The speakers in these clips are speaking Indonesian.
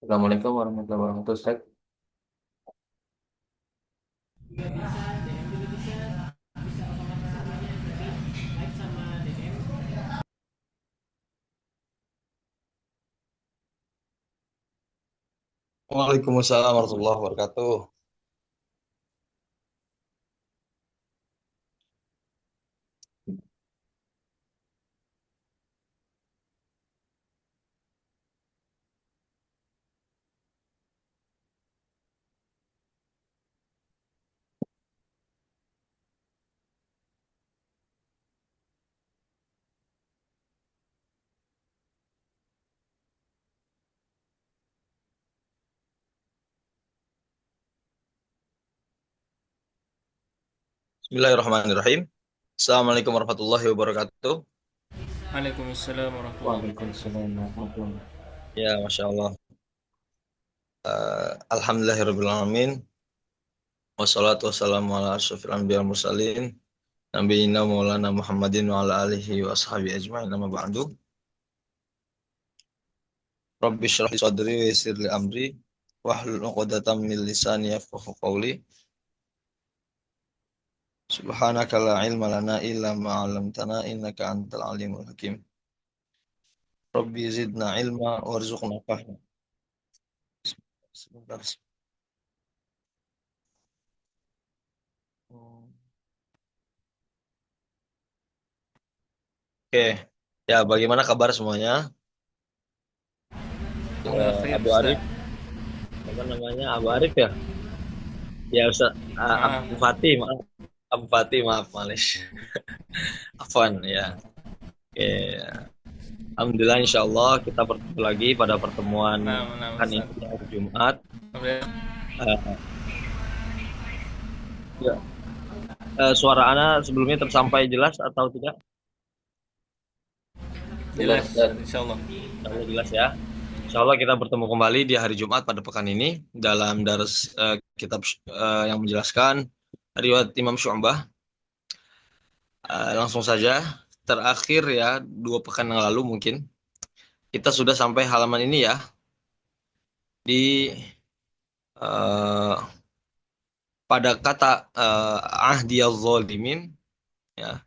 Assalamualaikum warahmatullahi wabarakatuh, Ustaz. Waalaikumsalam warahmatullahi wabarakatuh. Bismillahirrahmanirrahim. Assalamualaikum warahmatullahi wabarakatuh. Waalaikumsalam warahmatullahi wabarakatuh. Waalaikumsalam warahmatullahi wabarakatuh. Ya, Masya Allah. Alhamdulillahirrahmanirrahim. Wassalatu wassalamu ala asyrafil anbiya wal mursalin. Nabiyina maulana Muhammadin wa ala alihi wa ashabihi ajma'in. Amma ba'du. Rabbi syrah li sadri wa yassir li amri. Wahlul 'uqdatam min lisani yafqahu qawli. Subhanaka la ilma lana illa ma 'allamtana innaka antal alimul hakim. Rabbi zidna ilma warzuqna fahma. Sebentar. Oke, ya bagaimana kabar semuanya? Alhamdulillah khair Abu Ustaz. Arif, apa namanya Abu Arif ya? Ya Ustaz, Ah, Abu Fatih, maaf. Abu Fatih, maaf, Malaysia. Afwan, ya. Oke, Alhamdulillah, Insya Allah kita bertemu lagi pada pertemuan nah kan Ustaz. ini hari Jumat. Alhamdulillah. Eh, ya, suara Ana sebelumnya tersampai jelas atau tidak? Jelas, Jelas Ustaz. Ustaz, insyaallah. Insya Allah jelas ya. Insya Allah kita bertemu kembali di hari Jumat pada pekan ini dalam daras kitab yang menjelaskan riwayat Imam Syu'bah. Langsung saja, terakhir ya, 2 pekan yang lalu mungkin, kita sudah sampai halaman ini ya, di eh, pada kata ahdiyaz zalimin, ya,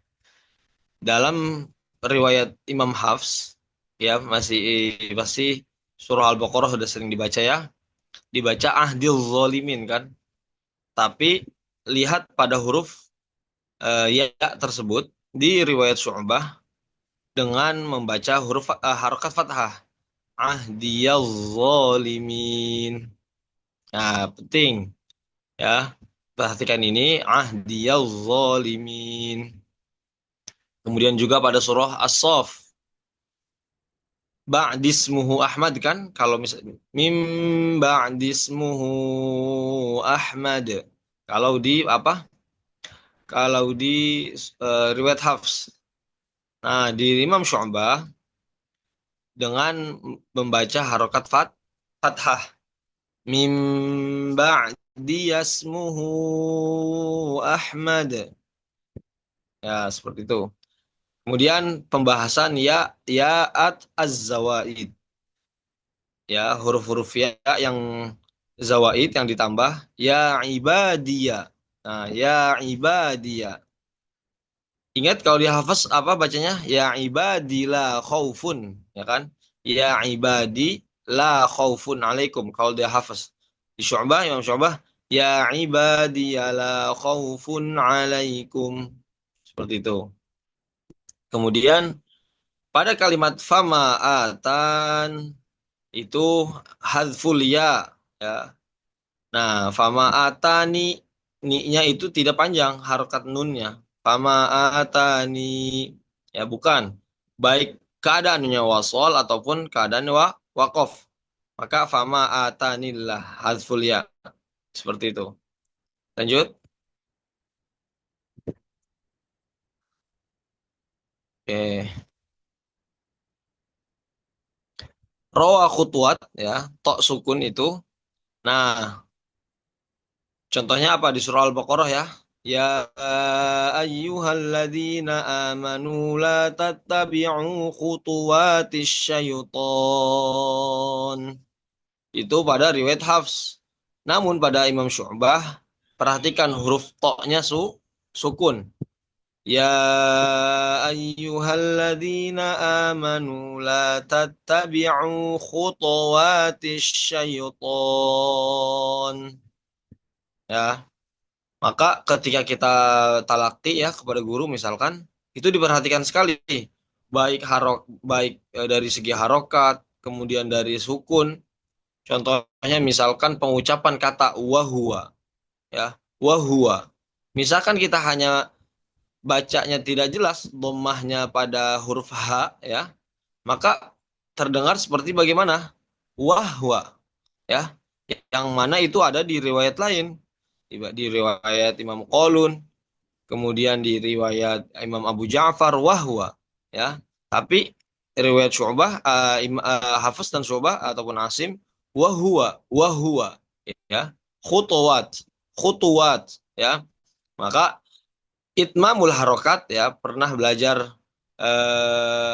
dalam riwayat Imam Hafs, ya, masih pasti surah Al-Baqarah sudah sering dibaca ya, dibaca ahdiyaz zalimin kan, tapi lihat pada huruf ya tersebut di riwayat Syu'bah dengan membaca huruf harokat fathah. Ahdiyaz zalimin. Nah, penting ya. Perhatikan ini ahdiyaz zalimin. Kemudian juga pada surah As-Saff. Ba'dismuhu Ahmad kan? Kalau misalnya mim ba'dismuhu Ahmad. Kalau di apa? Kalau di riwayat Hafs. Nah, di Imam Syu'bah dengan membaca harokat fathah. Mim ba'di yasmuhu Ahmad. Ya, seperti itu. Kemudian pembahasan ya'at az-zawaid. Ya, huruf-huruf ya yang zawaid yang ditambah ya ibadiyah. Nah, ya ibadiyah. Ingat kalau dihafaz apa bacanya? Ya ibadi la khaufun, ya kan? Ya ibadi la khaufun alaikum kalau dihafaz. Di Syu'bah, Imam Syu'bah, ya ibadi la khaufun alaikum. Seperti itu. Kemudian pada kalimat fama atan itu hadful ya, ya. Nah, fama atani ni-nya itu tidak panjang harokat nunnya. Fama atani ya bukan. Baik keadaannya wasol ataupun keadaan wakof. Maka fama atanillah hadful ya. Seperti itu. Lanjut. Oke. Roa khutwat ya, tok sukun itu. Nah, contohnya apa di surah Al-Baqarah ya? Ya ayyuhalladzina amanu la tattabi'u khutuwatis syaiton. Itu pada riwayat Hafs. Namun pada Imam Syu'bah, perhatikan huruf to-nya sukun. Ya ayyuhalladzina amanu la tattabi'u khutuwatis syaiton. Ya, maka ketika kita talaki ya kepada guru misalkan, itu diperhatikan sekali. Baik dari segi harokat, kemudian dari sukun. Contohnya misalkan pengucapan kata wahua, ya, wahua. Misalkan kita hanya bacanya tidak jelas dhammahnya pada huruf H, ya, maka terdengar seperti bagaimana? Wahwa, ya. Yang mana itu ada di riwayat lain. Di riwayat Imam Qalun, kemudian di riwayat Imam Abu Ja'far wahwa, ya. Tapi riwayat Syu'bah, Hafiz dan Syu'bah ataupun Asim wahwa, ya. Khutuwat, ya. Maka itmamul harokat, ya, pernah belajar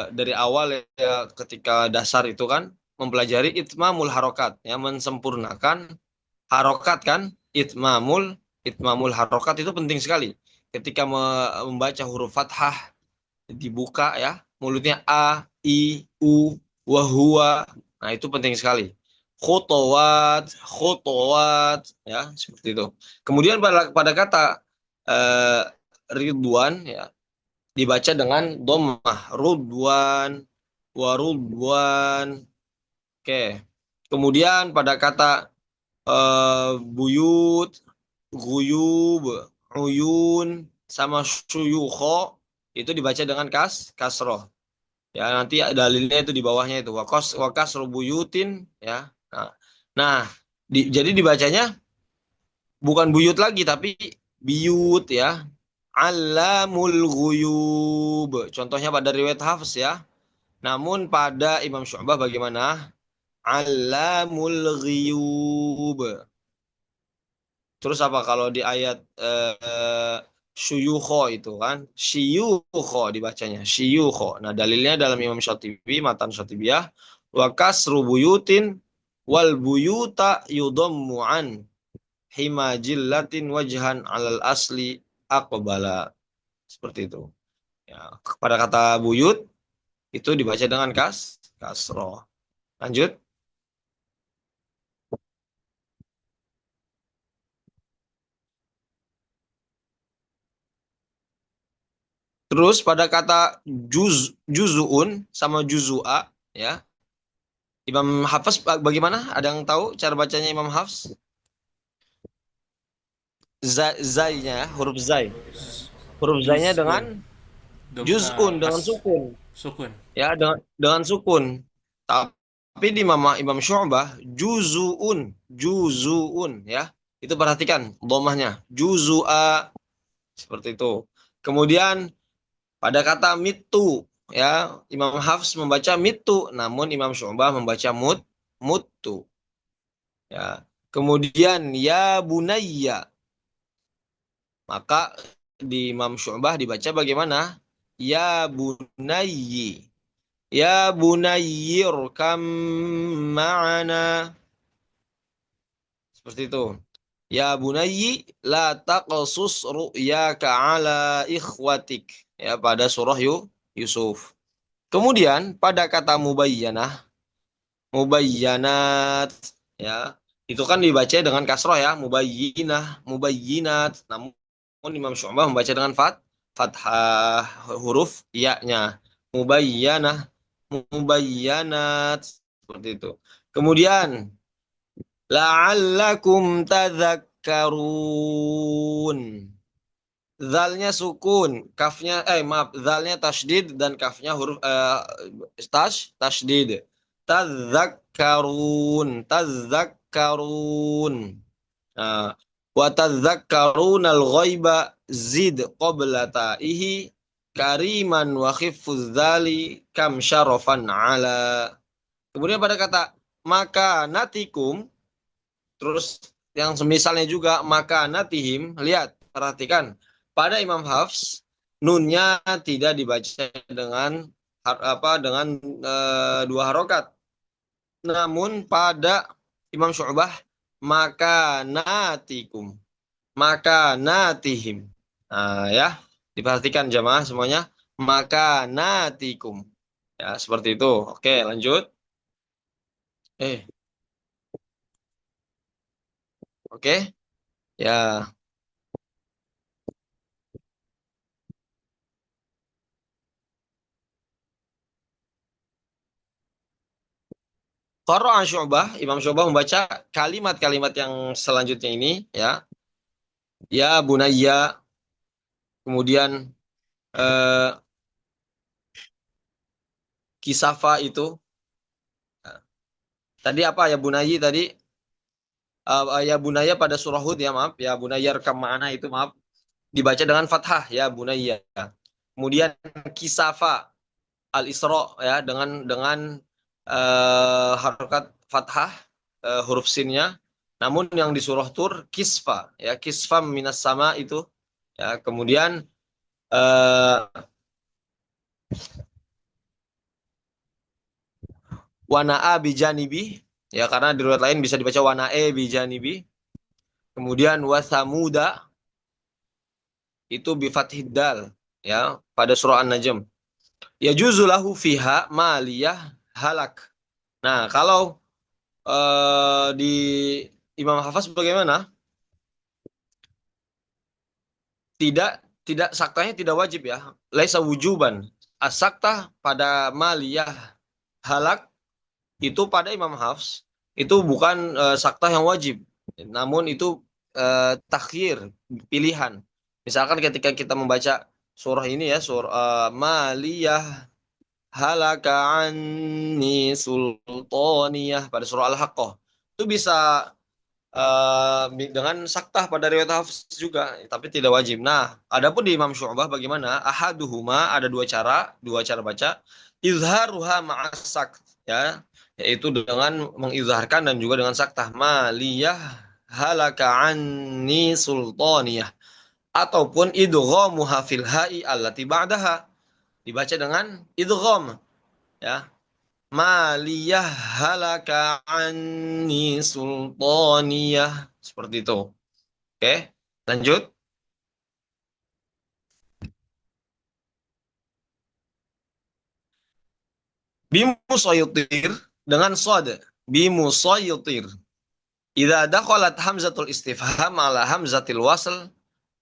dari awal ya, ketika dasar itu kan mempelajari itmamul harokat, ya, mensempurnakan harokat kan. Itmamul harokat itu penting sekali ketika membaca huruf fathah, dibuka ya mulutnya a, i, u, wahua. Nah, itu penting sekali. Khutowat, ya, seperti itu. Kemudian pada kata eh, Ridwan, ya, dibaca dengan dhammah, Rudwan, warudwan. Oke. Kemudian pada kata buyut, guyub, uyun, sama syuyukho, itu dibaca dengan kasroh. Ya, nanti dalilnya itu di bawahnya itu wakas rubuyutin, ya. Nah, jadi dibacanya bukan buyut lagi tapi biyut, ya. Alamul ghuyub. Contohnya pada riwayat Hafs, ya. Namun pada Imam Syu'bah bagaimana? Alamul ghuyub. Terus apa kalau di ayat syuyukho itu kan? Syuyukho dibacanya. Syuyukho. Nah, dalilnya dalam Imam Syatibi, Matan Syatibiyah. Wa kasru buyutin wal buyuta yudammu an himajillatin wajhan alal asli aqbala. Seperti itu. Ya, pada kata buyut itu dibaca dengan kasroh. Lanjut. Terus pada kata juzuun sama juzua, ya. Imam Hafs bagaimana? Ada yang tahu cara bacanya Imam Hafs? Zainya, huruf zai. Huruf zainya dengan juz'un, dengan sukun. Sukun. Ya, dengan sukun. Tapi di Imam Syu'bah juzuun, ya. Itu perhatikan dhammahnya, juzua, seperti itu. Kemudian pada kata mitu, ya, Imam Hafs membaca mitu, namun Imam Syu'bah membaca muttu. Ya. Kemudian ya bunayya. Maka di Imam Syu'bah dibaca bagaimana? Ya bunayyi. Ya bunayyir kam ma'ana. Seperti itu. Ya bunayyi la taqsus ru'yaka ala ikhwatik. Ya, pada surah Yusuf. Kemudian pada kata mubayyanat, ya, itu kan dibaca dengan kasroh, ya, mubayyinat. Namun Imam Syu'bah membaca dengan fathah huruf ya-nya. Mubayyanat, seperti itu. Kemudian la'allakum tadhakkarun. Zalnya sukun, zalnya tasydid dan kafnya huruf tasydid. Tadzakkarun. Nah, wa tadzakkarunal ghaiba zid qabla ta'ihi kariman wa khiffuz zali kam syarafan ala. Kemudian pada kata maka natikum, terus yang semisalnya juga maka natihim, lihat, perhatikan. Pada Imam Hafs, nunnya tidak dibaca dengan dua harokat. Namun pada Imam Syu'bah makanatikum, makanatihim. Nah, ya, diperhatikan jamaah semuanya, makanatikum. Ya, seperti itu. Oke, lanjut. Eh, oke. Ya, Qara'a Syu'bah, Imam Syu'bah membaca kalimat-kalimat yang selanjutnya ini, ya. Ya bunayya, kemudian eh, kisafa itu. Tadi apa ya bunayyi tadi? Ya bunayya pada surah Hud, ya maaf. Ya bunayya rekam ma'ana itu, maaf. Dibaca dengan fathah, ya bunayya. Kemudian kisafa al-Isra, ya, dengan harokat fathah, huruf sinnya. Namun yang di surah Tur kisfa, ya, kisfa minas sama itu, ya. Kemudian eh, wana'a bijanibi, ya, karena di riwayat lain bisa dibaca wana'e bijanibi. Kemudian wasamuda itu bifathid dal, ya, pada surah An-Najm. Ya juzulahu fiha maliyah halak. Nah, kalau di Imam Hafaz bagaimana? Tidak saktanya tidak wajib, ya. Laisa wujuban. As-saktah pada maliyah halak itu pada Imam Hafs itu bukan saktah yang wajib. Namun itu takhir, pilihan. Misalkan ketika kita membaca surah ini, ya, surah maliyah halaka anni sultaniyah pada surah Al-Haqqah. Itu bisa dengan saktah pada riwayat Hafs juga, tapi tidak wajib. Nah, adapun di Imam Syu'bah bagaimana? Ahaduhuma, ada dua cara baca. Izharuha ma'as-sakt, ya, yaitu dengan mengizharkan dan juga dengan saktah. Maliyah halaka anni sultaniyah, ataupun idghamuha fil ha'i allati ba'daha, dibaca dengan idgham, ya. Maliyah halaka anni sultaniyah. Seperti itu. Oke, lanjut. Bimusayyitir dengan sod. Bimusayyitir. Idza dakhalat hamzatul istifham ala hamzatil wasl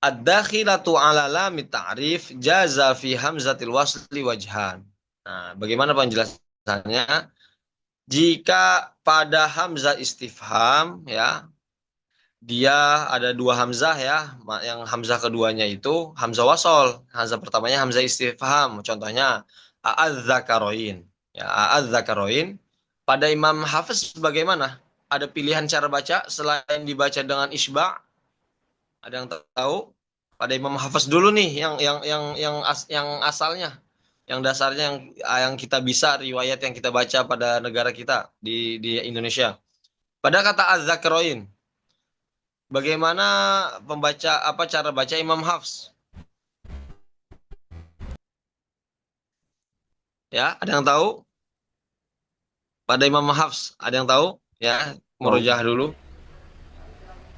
ad-dakhilatu ala lamit ta'rif jaza fi hamzatil wasli wajhan. Nah, bagaimana penjelasannya? Jika pada hamzah istifham, ya, dia ada dua hamzah, ya. Yang hamzah keduanya itu hamzah wasol. Hamzah pertamanya hamzah istifham. Contohnya a'adz-dzakaroin. Ya, a'adz-dzakaroin. Pada Imam Hafiz bagaimana? Ada pilihan cara baca selain dibaca dengan isba'? Ada yang tahu? Pada Imam Hafiz dulu nih, yang asalnya, yang dasarnya, yang kita bisa riwayat yang kita baca pada negara kita di Indonesia. Pada kata az-dzakaroin, bagaimana cara baca Imam Hafs? Ya, ada yang tahu? Pada Imam Hafs, ada yang tahu? Ya, merujah dulu.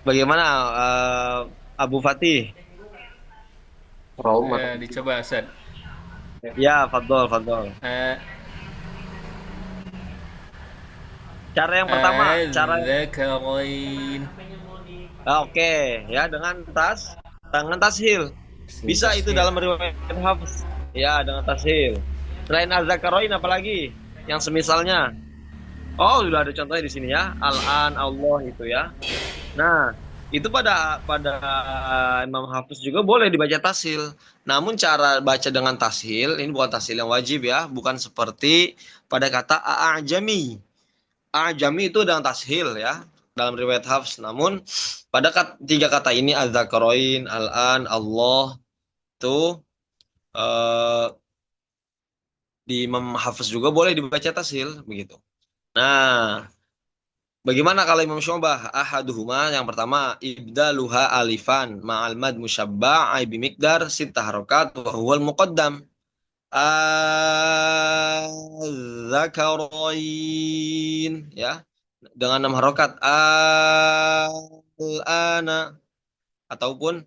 Bagaimana Abu Fatih? Dicoba Ustaz. Ya, fadol, fadol. Cara yang pertama, Dzakarain. Oke, ya, dengan tashil. Bisa itu dalam riwayat Hafs. Ya, dengan tashil. Selain az-dzakaroin apalagi yang semisalnya? Oh, sudah ada contohnya di sini, ya. Al-an, Allah itu, ya. Nah, itu pada Imam Hafiz juga boleh dibaca tashil. Namun cara baca dengan tashil ini bukan tashil yang wajib, ya, bukan seperti pada kata a'jami. A'jami itu dengan tashil, ya, dalam riwayat Hafs. Namun pada tiga kata ini az-dzakaroin, al-an, Allah itu di Imam Hafiz juga boleh dibaca tashil begitu. Nah, bagaimana kalau Imam Syu'bah? Ahaduhuma, yang pertama, ibdaluha alifan ma'al mad musyabba'i bimiqdar sittah harakat wa huwal muqaddam. Az-dzakarain, ya. dengan 6 harokat. Al-ana ataupun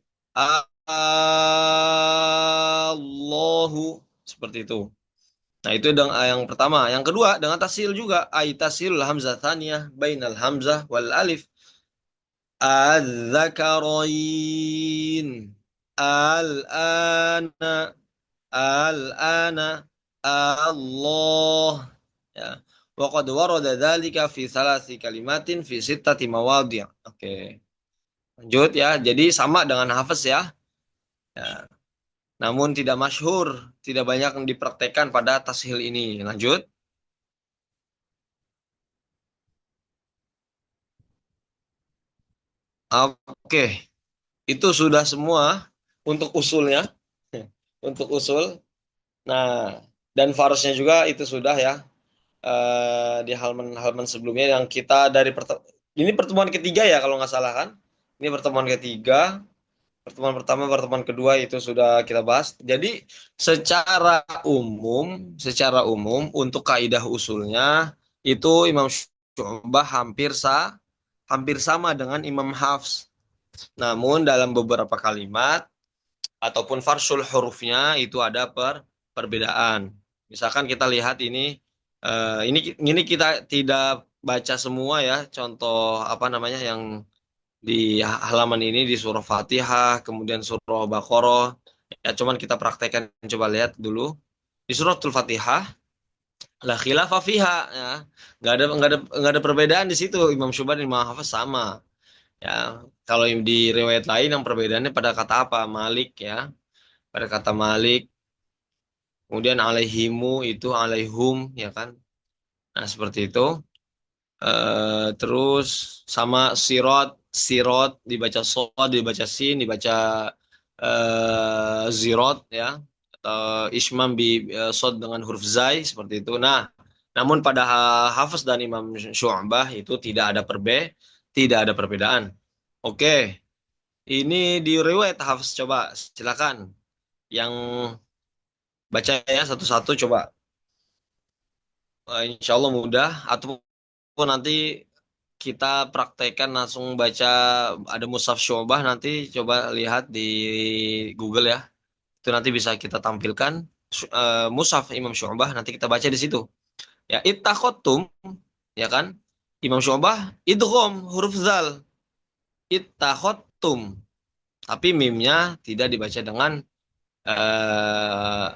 Allahu seperti itu. Nah, itu yang pertama. Yang kedua dengan tasil juga, ay tasil hamzah tsaniyah bainal hamzah wal alif. Al-dzakarain. Al-ana. Al-ana. Allah. Ya. Wa qad warada dzalika fi salasi kalimatin fi sittati mawadhi'. Oke. Lanjut ya. Jadi sama dengan hafaz ya. Ya. Namun tidak masyhur, tidak banyak yang dipraktekkan pada tashil ini. Lanjut. Oke, itu sudah semua untuk usulnya, untuk usul. Nah, dan farusnya juga itu sudah ya, di halaman-halaman sebelumnya yang kita dari ini pertemuan ketiga ya kalau nggak salah kan? Ini pertemuan ketiga, pertemuan pertama, pertemuan kedua itu sudah kita bahas. Jadi secara umum untuk kaidah usulnya itu Imam Syu'bah hampir sama dengan Imam Hafs. Namun dalam beberapa kalimat ataupun farsul hurufnya itu ada perbedaan. Misalkan kita lihat ini kita tidak baca semua ya. Contoh apa namanya yang di halaman ini di surah Fatihah, kemudian surah Baqarah. Ya cuman kita praktekkan, coba lihat dulu. Di suratul Fatihah la khilafa fiha ya. Nggak ada perbedaan di situ. Imam Syu'bah dan Imam Hafiz sama. Ya, kalau di riwayat lain yang perbedaannya pada kata apa? Malik ya, pada kata Malik. Kemudian alaihimu itu alaihum ya kan. Nah, seperti itu. Terus sama sirot dibaca sod, dibaca sin, dibaca zirot ya. Atau ismam bi sod dengan huruf zai seperti itu. Nah, namun pada Hafiz dan Imam Syu'bah itu tidak ada perbedaan. Oke. Ini di riwayat Hafiz, coba silakan yang baca ya satu-satu coba. Insya Allah mudah ataupun nanti kita praktekkan langsung baca ada Mushaf Syu'bah nanti coba lihat di Google ya. Itu nanti bisa kita tampilkan Mushaf Imam Syu'bah nanti kita baca di situ. Ya ittakhadtum ya kan? Imam Syu'bah idgham huruf zal. Ittakhadtum. Tapi mimnya tidak dibaca dengan eh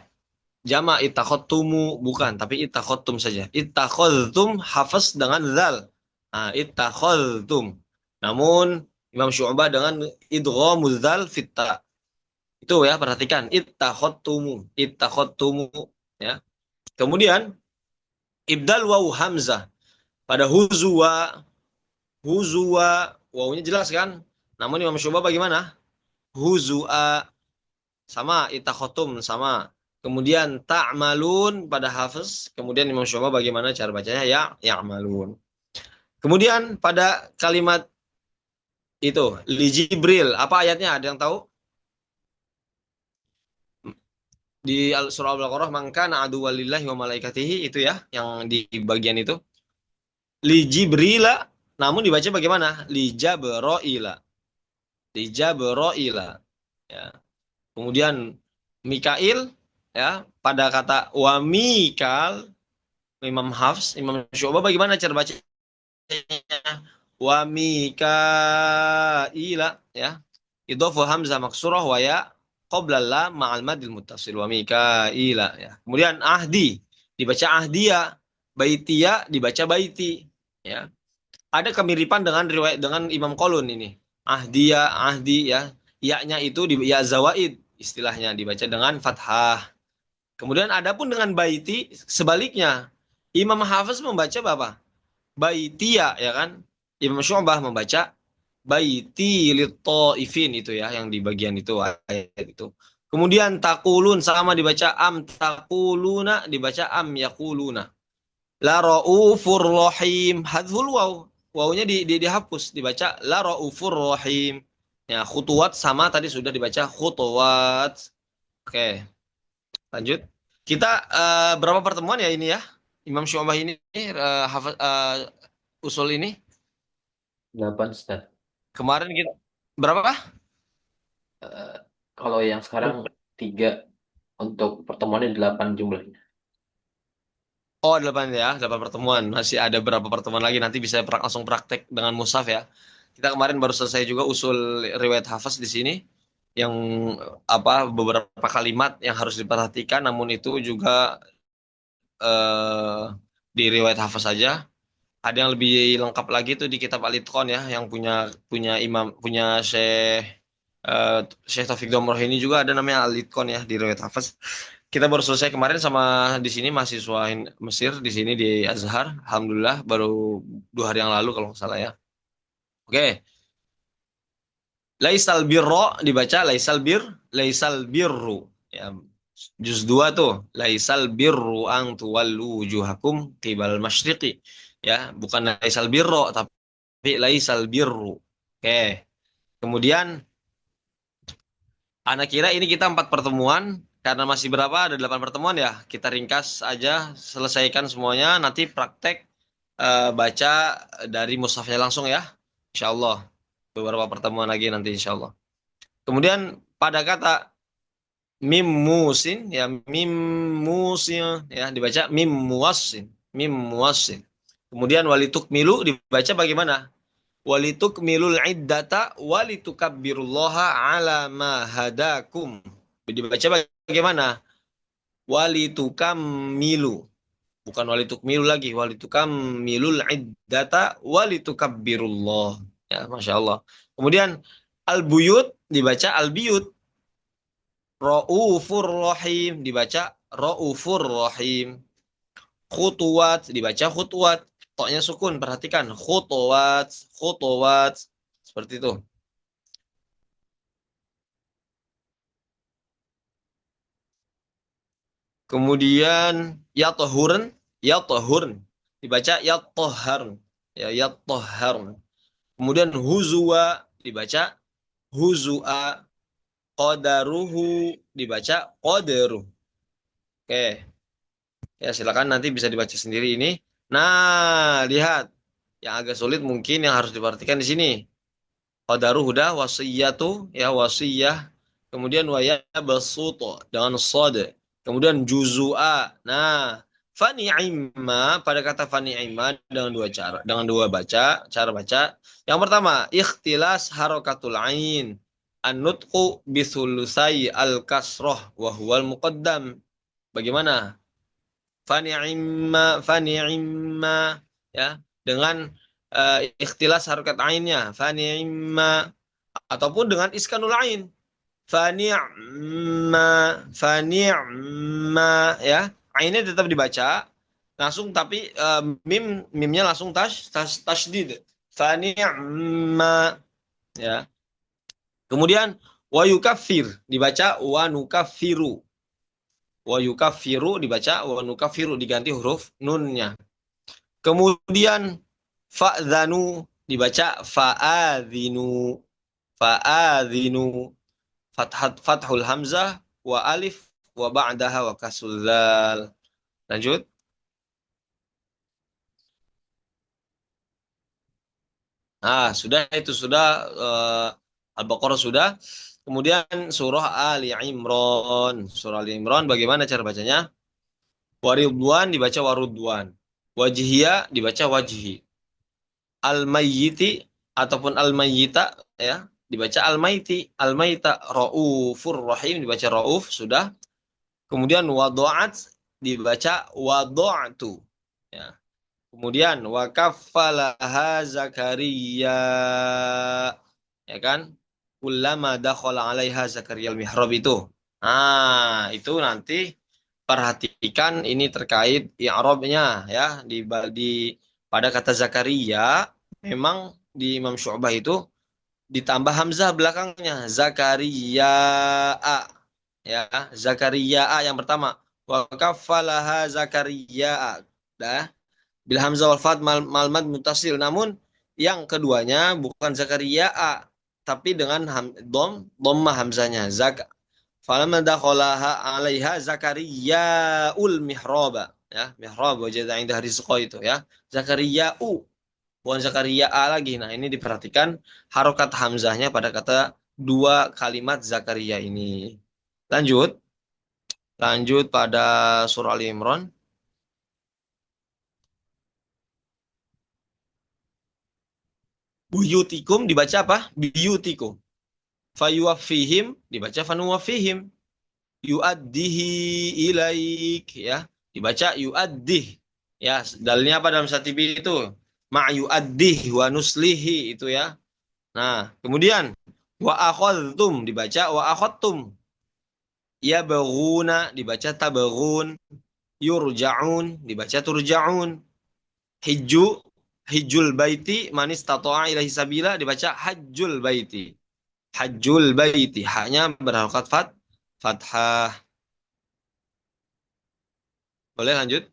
jama ittakhadtumu bukan, tapi ittakhadtum saja. Ittakhadtum hafaz dengan zal. Nah, ittakhadtum. Namun Imam Syu'bah dengan idghamuz zal fitta. Itu ya, perhatikan. Ittakhadtumu ya. Kemudian ibdal waw hamzah pada huzuwa wawunya jelas kan? Namun Imam Syu'bah bagaimana? Huzua sama itakhotum sama. Kemudian ta'malun pada Hafiz. Kemudian Imam Syu'bah bagaimana cara bacanya? Ya, ya'malun. Kemudian pada kalimat itu, li Jibril. Apa ayatnya? Ada yang tahu? Di surah Al-Baqarah, man kana aduwwan lillahi wa malaikatihi itu ya, yang di bagian itu. Li Jibrila, namun dibaca bagaimana? Li Jabroila. Li Jabroila. Ya. Kemudian Mikail ya pada kata wa Mikal Imam Hafs, Imam Syu'bah bagaimana cara bacanya? Wa Mikaila ya. Idhofu hamzah maksurah wa ya qabla la ma'al madil muttasil wa Mikaila ya. Kemudian ahdi dibaca ahdiya, baitia dibaca baiti ya. Ada kemiripan dengan riwayat dengan Imam Qalun ini. Ahdiya, ahdi ya. Ya-nya itu di ya zawaid istilahnya dibaca dengan fathah. Kemudian adapun dengan baiti sebaliknya. Imam Hafiz membaca apa? Baitia ya kan? Imam Syu'bah membaca baiti lit-taifin itu ya yang di bagian itu ayat itu. Kemudian taqulun sama dibaca am taquluna dibaca am yaquluna. La raufur rahim hadzul waw. Wawnya dihapus dibaca la raufur rahim. Ya, khutuwat sama tadi sudah dibaca khutuwat. Oke, lanjut. Kita berapa pertemuan ya ini ya? Imam Syu'bah ini usul ini? 8 Ustaz. Kemarin kita berapa? Eh, Kalau yang sekarang 3 untuk pertemuannya 8 jumlahnya. Oh, 8 ya, 8 pertemuan. Masih ada berapa pertemuan lagi nanti bisa langsung praktek dengan mushaf ya. Kita kemarin baru selesai juga usul riwayat hafaz di sini yang beberapa kalimat yang harus diperhatikan namun itu juga eh, di riwayat hafaz saja. Ada yang lebih lengkap lagi tuh di kitab Al-Itqan ya yang punya punya imam punya eh, Syekh Taufik Domroh ini juga ada namanya Al-Itqan ya di riwayat hafaz. Kita baru selesai kemarin sama di sini mahasiswa Mesir di sini di Azhar. Alhamdulillah baru 2 hari yang lalu kalau nggak salah ya. Oke, Laisal birro dibaca laisal birru. Ya, juz 2 tuh. Laisal birru ang tuwallu wujuhakum qibal masyriqi. Ya, bukan laisal birro tapi laisal birru. Oke. Kemudian anak kira ini kita 4 pertemuan karena masih berapa? Ada 8 pertemuan ya. Kita ringkas aja, selesaikan semuanya. Nanti praktek baca dari mushafnya langsung ya. Insya Allah. Beberapa pertemuan lagi nanti insya Allah. Kemudian pada kata mim musin ya mim musin ya dibaca mim muwasin. Kemudian walituk milu dibaca bagaimana? Walituk milul iddata walitukabbirullaha ala ma hadakum. Dibaca bagaimana? Walitukamilu. Bukan walitukmilu lagi. Walitukamilul iddata walitukabbirullah. Ya, Masya Allah. Kemudian al-buyut dibaca al-biyut. Ra'ufur rahim dibaca ra'ufur rahim. Khutuwat dibaca khutuwat. Toknya sukun, perhatikan. Khutuwat, khutuwat. Seperti itu. Kemudian yatahurn dibaca yatahharn. Ya, yatahharn. Kemudian huzwa dibaca huzua. Qadaruhu dibaca qadaruh. Oke. Ya, silakan nanti bisa dibaca sendiri ini. Nah, lihat. Yang agak sulit mungkin yang harus diperhatikan di sini. Qadaruh udah wasiyatu ya wasiyah. Kemudian waya basuto dengan sod. Kemudian juzua. Nah, fani'imma pada kata fani'imma dengan dua cara, dengan dua cara baca. Yang pertama, ikhtilas harokatul ain. An-nutqu bisulusai al-kasroh wa huwal muqaddam. Bagaimana? Fani'imma ya dengan ikhtilas harokat ainnya fani'imma ataupun dengan iskanul ain fani'ma ya ainnya tetap dibaca langsung tapi mimnya langsung tasdid fani'ma ya kemudian wa yukaffir dibaca wa nukaffiru wa yukafiru dibaca wa nukafiru diganti huruf nunnya. Kemudian fa'dhanu dibaca fa'adhinu fathul hamzah wa alif wa ba'daha wa kasrul dzal. Lanjut. Nah, sudah itu sudah Al-Baqarah sudah. Kemudian surah Ali Imran. Surah Ali Imran bagaimana cara bacanya? Waridwan dibaca warudwan. Wajhiya dibaca wajhi. Al-mayyiti ataupun al-mayyita ya, dibaca al-mayti. Al-mayta raufur rahim dibaca rauf sudah. Kemudian wada'at dibaca wada'tu ya. Kemudian wa kaffalaha Zakaria ya kan? Kullama dakhala 'alaiha Zakaria al-mihrab itu. Nah, itu nanti perhatikan ini terkait i'rabnya ya di pada kata Zakaria memang di Imam Syu'bah itu ditambah hamzah belakangnya Zakaria ya Zakaria yang pertama wa kaffalaha Zakaria dah bil hamzah wal fat mal mad mutasil namun yang keduanya bukan Zakaria tapi dengan dhammah hamzahnya falamma dakhalaha 'alaiha Zakariyaul mihraba ya mihrab wajada 'inda rizqa itu ya Zakariya'u Wan Zakaria lagi. Nah, ini diperhatikan harokat hamzahnya pada kata dua kalimat Zakaria ini. Lanjut. Lanjut pada surah Ali Imran. Buyutikum dibaca apa? Biyutikum. Fayuwafihim dibaca fanuwafihim. Yuaddihi ilaik ya. Dibaca yuaddih. Ya, dalilnya apa dalam satibi itu? Ma yuaddih wa nuslihi itu ya. Nah, kemudian wa akhadtum dibaca wa akhadtum. Ya baguna dibaca tabagun. Yurja'un dibaca turja'un. Hijju hijjul baiti manis tato'a ilahi sabila dibaca hajjul baiti. Hajjul baiti hanya berharokat fathah. Boleh lanjut?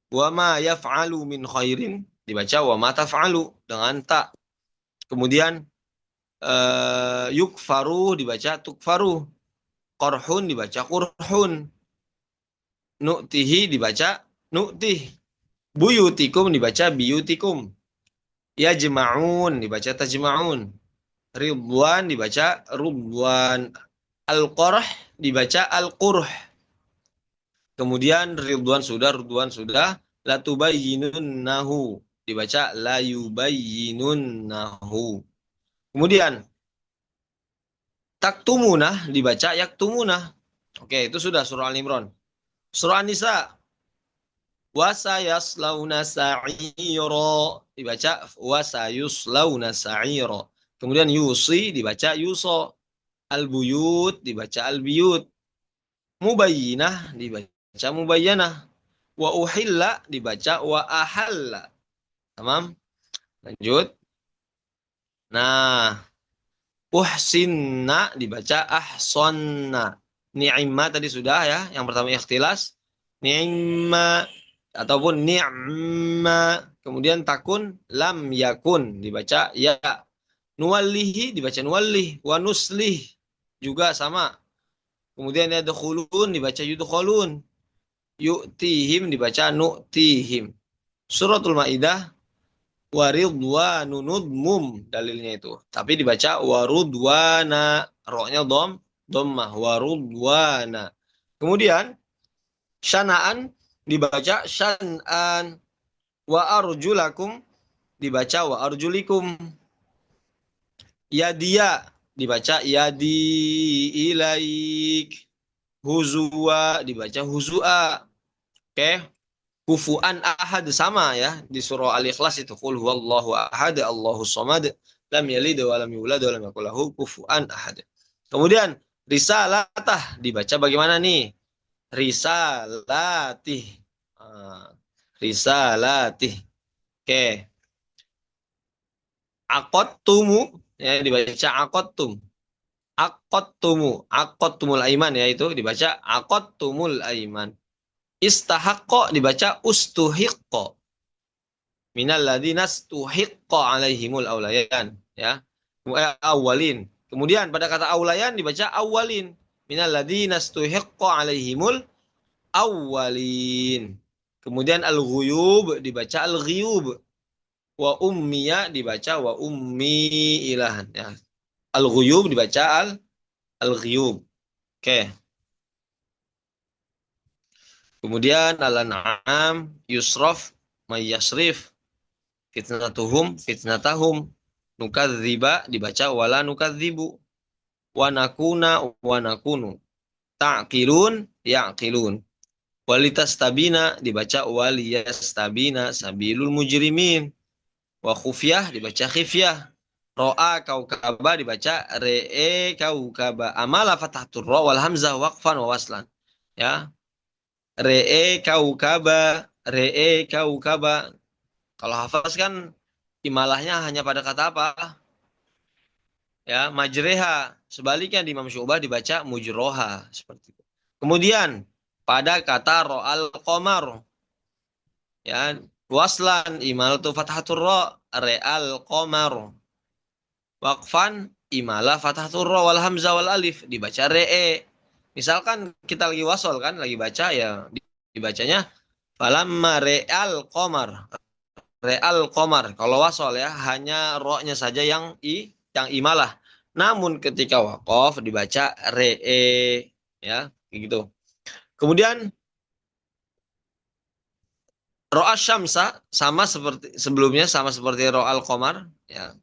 Wa ma yaf'alu min khairin dibaca wa ma taf'alu dengan ta. Kemudian yukfaru dibaca tukfaru. Qorhun dibaca qurhun. Nu'tihi dibaca nu'tih. Buyutikum dibaca biyutikum. Yajma'un dibaca tajma'un. Ridwan dibaca rudwan. Al-qarh dibaca al-qurh. Kemudian Ridwan sudah, Ridwan sudah. Latubayyinunnahu dibaca layubayyinunnahu. Kemudian taktumunah dibaca yaktumunah. Oke, itu sudah surah Al-Imran. Surah An-Nisa. Wasayaslauna sa'ira dibaca wasayuslauna sa'ira. Kemudian yusi dibaca yuso. Al-buyut dibaca al-biyut. Mubayyinah dibaca mubayyanah. Wa uhilla dibaca wa ahalla. Tamam? Lanjut. Nah, uhsinna dibaca ahsonna. Ni'ma tadi sudah ya. Yang pertama ikhtilas. Ni'ma ataupun ni'ma. Kemudian takun lam yakun dibaca ya. Nuwallihi dibaca nuwallih. Wa nuslih juga sama. Kemudian yadkhulun dibaca yudkhulun. Yu'tihim dibaca nu'tihim. Suratul Maidah waridwanun nudmum dalilnya itu. Tapi dibaca warudwana, roknya dhammah warudwana. Kemudian syanaan dibaca syan'an. Wa arjulakum dibaca wa arjulikum. Yadia dibaca yadi ilaik. Huzua dibaca huzua. Oke. Kufuan ahad sama ya di surah Al-Ikhlas itu qul huwallahu ahad Allahus samad lam yalid wa lam yulad wa lam yakul lahu kufuwan ahad. Kemudian risalatah dibaca bagaimana nih? Risalatih. Risalatih. Oke. Aqattumu ya dibaca aqattum. Aqattumul aiman ya itu dibaca aqattumul aiman. Istahaqqa dibaca ustuhiqqa. Minal ladzina stuhiqqa alaihimul aulayan ya. Awalin. Kemudian pada kata aulayan dibaca awalin. Minal ladzina stuhiqqa alaihimul awalin. Kemudian al-ghuyub dibaca al-ghiyub. Wa ummiya dibaca wa ummi ilahan ya. Al-ghuyub dibaca al-ghiyub. Oke. Kemudian al-an'am yusraf mayyasrif fitnatahum nukadziba dibaca wala nukadzibu wa nakunu ta'qilun ya'qilun walitastabina dibaca waliyastabina sabilul mujrimin wa khufyah dibaca khifyah ro'a kaukaba dibaca re'e kaukaba amala fathatur ra wal hamzah waqfan wa waslan ya. Re'e kaukaba. Kalau hafaz kan imalahnya hanya pada kata apa? Ya, majreha. Sebaliknya di Imam Syu'bah dibaca mujroha seperti itu. Kemudian pada kata ro'al qamar. Ya, waslan imalatu fathatur ra re'al qamar. Waqfan imalah fathatur ra wal hamzah wal alif dibaca re'e. Misalkan kita lagi wasol kan, lagi baca ya dibacanya Falamma re'al qamar. Re'al qamar. Kalau wasol ya, hanya ro-nya saja yang imalah. Namun ketika waqaf dibaca re'e, ya, kayak gitu. Kemudian ro'a syamsa sama seperti sebelumnya, sama seperti ro'al qamar, ya.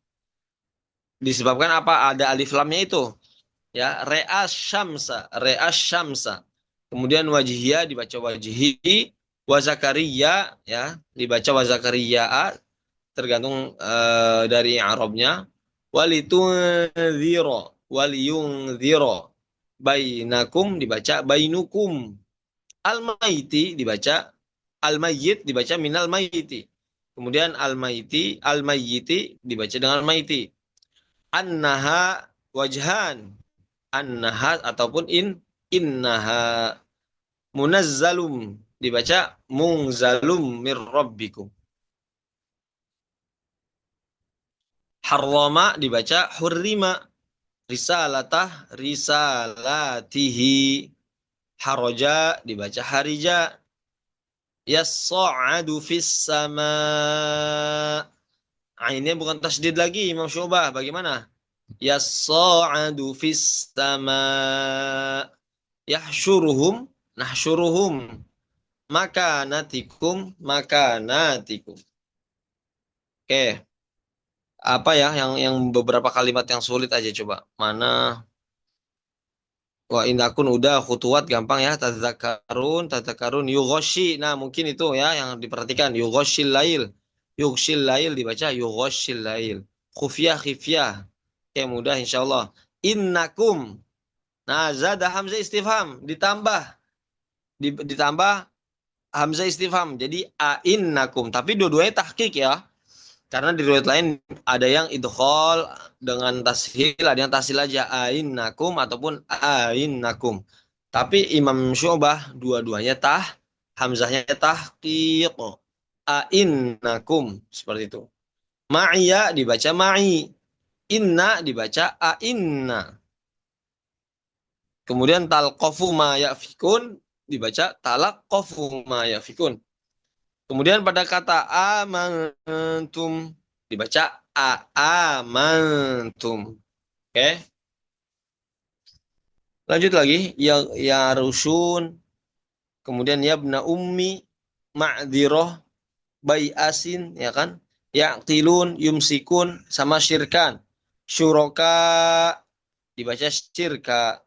Disebabkan apa? Ada alif lamnya itu. Ya, re'as syamsa, re'as syamsa. Kemudian wajihia dibaca wajihi, wa zakaria ya, dibaca wa zakaria, tergantung dari Arabnya. Walitunziro, waliyunziro. Bainakum dibaca bainukum. Al-maiti dibaca al-mayyit, dibaca minal mayyiti. Kemudian al-mayyiti dibaca dengan al-mayyiti. Annaha wajhan, annaha ataupun innaha. Munazzalum dibaca mungzalum mir rabbikum. Harrama dibaca hurrima. Risalatah risalatihi. Haraja dibaca harija. Yassa'adu fis sama. Nah, ini bukan tasdid lagi Imam Syu'bah. Bagaimana? Yassa'adu fis sama. Yahsyuruhum nahsyuruhum. Makanatikum. Oke, apa ya yang beberapa kalimat yang sulit aja coba. Mana? Wah, indakun udah khutuwat gampang ya. Tadzakarun yughoshi. Nah, mungkin itu ya yang diperhatikan. Yughoshil lail. Yughshil lail dibaca yughoshil lail. Khufyah. Oke, mudah insyaallah. Innakum. Nah, zada hamzah istifham ditambah ditambah hamzah istifham. Jadi a'innakum. Tapi dua-duanya tahqiq ya. Karena di riwayat lain ada yang idkhol dengan tashil, ada yang tashil aja a'innakum ataupun a'innakum. Tapi Imam Syu'bah dua-duanya hamzahnya tahqiq. A'innakum seperti itu. Ma'iya dibaca ma'i. Inna dibaca a'inna. Kemudian talqafu ma yafikun dibaca talaqqafu ma yafikun. Kemudian pada kata amantum dibaca amantum. Oke. Lanjut lagi ya rusun. Kemudian ya bna ummi ma'dziroh asin ya kan? Ya'tilun yumsikun sama syirkan. Syuroka dibaca syirka.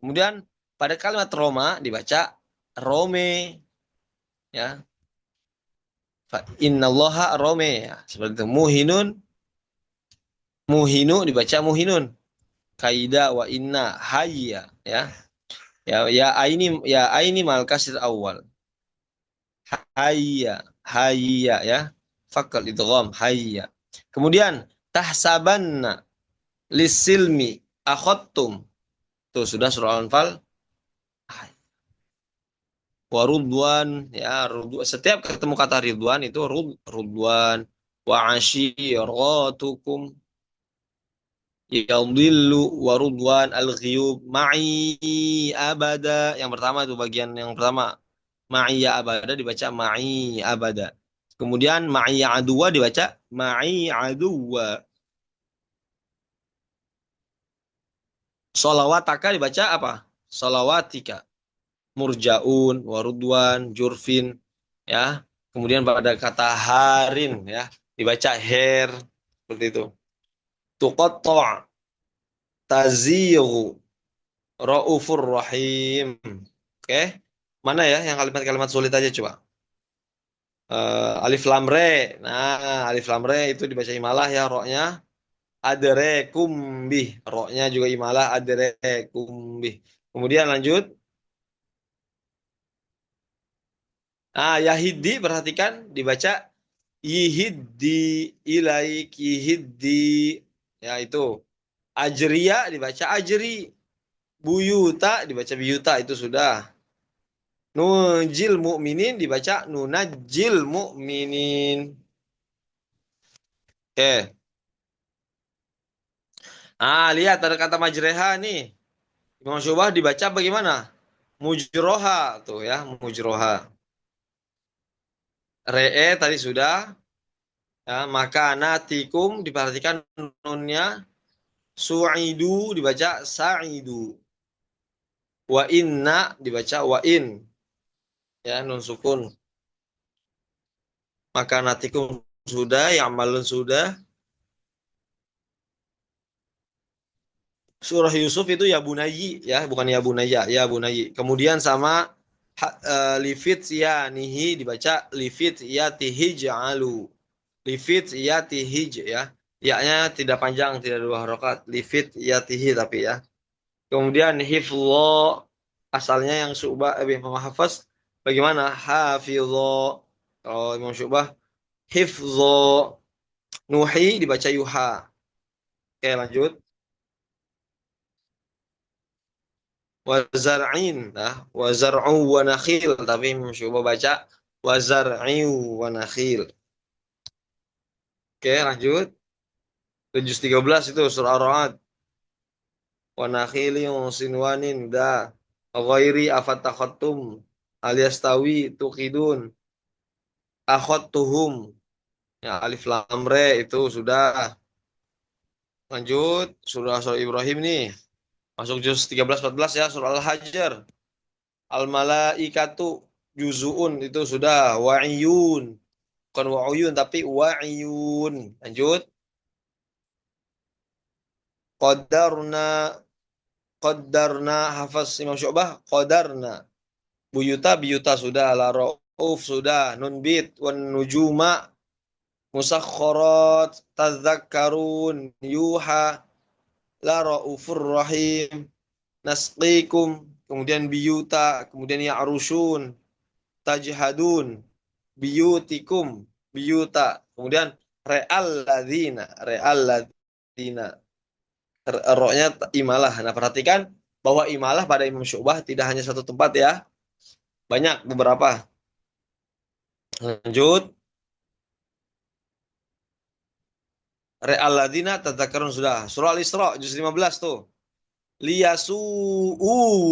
Kemudian pada kalimat Roma dibaca Rome ya. Innallaha Rome ya. Seperti itu. Muhinu dibaca muhinun. Kaida wa inna hayya ya. Ya aini mal kasir awal. Hayya ya. Fakal idgham hayya. Kemudian tahsabanna lisilmi akhadtum. Tuh sudah surah Al-Anfal. Warudwan ya, setiap ketemu kata ridwan itu rudwan wa ashiratukum yadhillu warudwan al-ghiyub ma'i abada. Yang pertama itu bagian yang pertama. Ma'i abada dibaca ma'i abada. Kemudian ma'i aduwa dibaca ma'i aduwa. Sholawataka dibaca apa? Sholawatika. Murjaun, warudwan, jurfin, ya. Kemudian pada kata harin, ya, dibaca her, seperti itu. Tuqatta' tazighu raufur rahim. Oke. Mana ya yang kalimat-kalimat sulit aja coba. Alif lam re. Nah, alif lam re itu dibaca imalah ya roknya. Adrekum bih. Roknya juga imalah adrekum bih. Kemudian lanjut. Nah, Yahidi perhatikan dibaca yihiddi ilaik yihiddi. Ya itu. Ajriya dibaca ajri. Buyuta dibaca buyuta itu sudah. Nunjil mu'minin dibaca nunajil mu'minin. Oke. Lihat ada kata majreha nih. Imam Syu'bah dibaca bagaimana? Mujroha tuh ya, mujroha. Re'e tadi sudah. Ya, maka natikum diperhatikan nunnya. Su'idu dibaca sa'idu. Wa inna dibaca wa in. Ya, nun sukun. Maka natikum sudah, ya'malun sudah. Surah Yusuf itu ya bunayyi ya, bukan ya bunayya, ya bunayyi. Kemudian sama lifit ya nihi dibaca lifit ya tihij'alu. Lifit ya tihij ya. Ya-nya tidak panjang, tidak dua harokat. Lifit ya tihi tapi ya. Kemudian hifdho asalnya yang Syu'bah Imam Hafaz bagaimana? Hafidho. Kalau Imam Syu'bah hifdho. Nuhi dibaca yuha. Oke, lanjut. Wazar'in nah wazar'u wa nakhil tapi Imam Syu'bah baca wazar'iu wa nakhil. Oke, lanjut. Juz 13 itu surah Ar-Ra'd. Wa nakhilin sinwanin da ghairi afatakhattum alias tawi tuqidun akhadtuhum ya alif lam re itu sudah. Lanjut surah Ibrahim nih. Masuk juz 13-14 ya surah Al-Hajar. Al-malaikatu juzuun itu sudah wa'iyun. Bukan wa'uyun tapi wa'iyun. Lanjut. Qadarna Qadarna hafaz Imam Syu'bah qadarna. Biyuta sudah. La ra'uf sudah. Nun bit wan nujuma musakhkharat tadzakkarun yuha la ra'ufur rahim nasqikum kemudian biyuta kemudian ya'rushun tajhadun biyutikum biyuta kemudian real ladzina ro-nya imalah. Nah, perhatikan bahwa imalah pada Imam Syu'bah tidak hanya satu tempat ya, banyak beberapa. Lanjut. Real ladzina tadzakarun sudah. Surah Al-Isra juz 15 tuh. Liyasu'u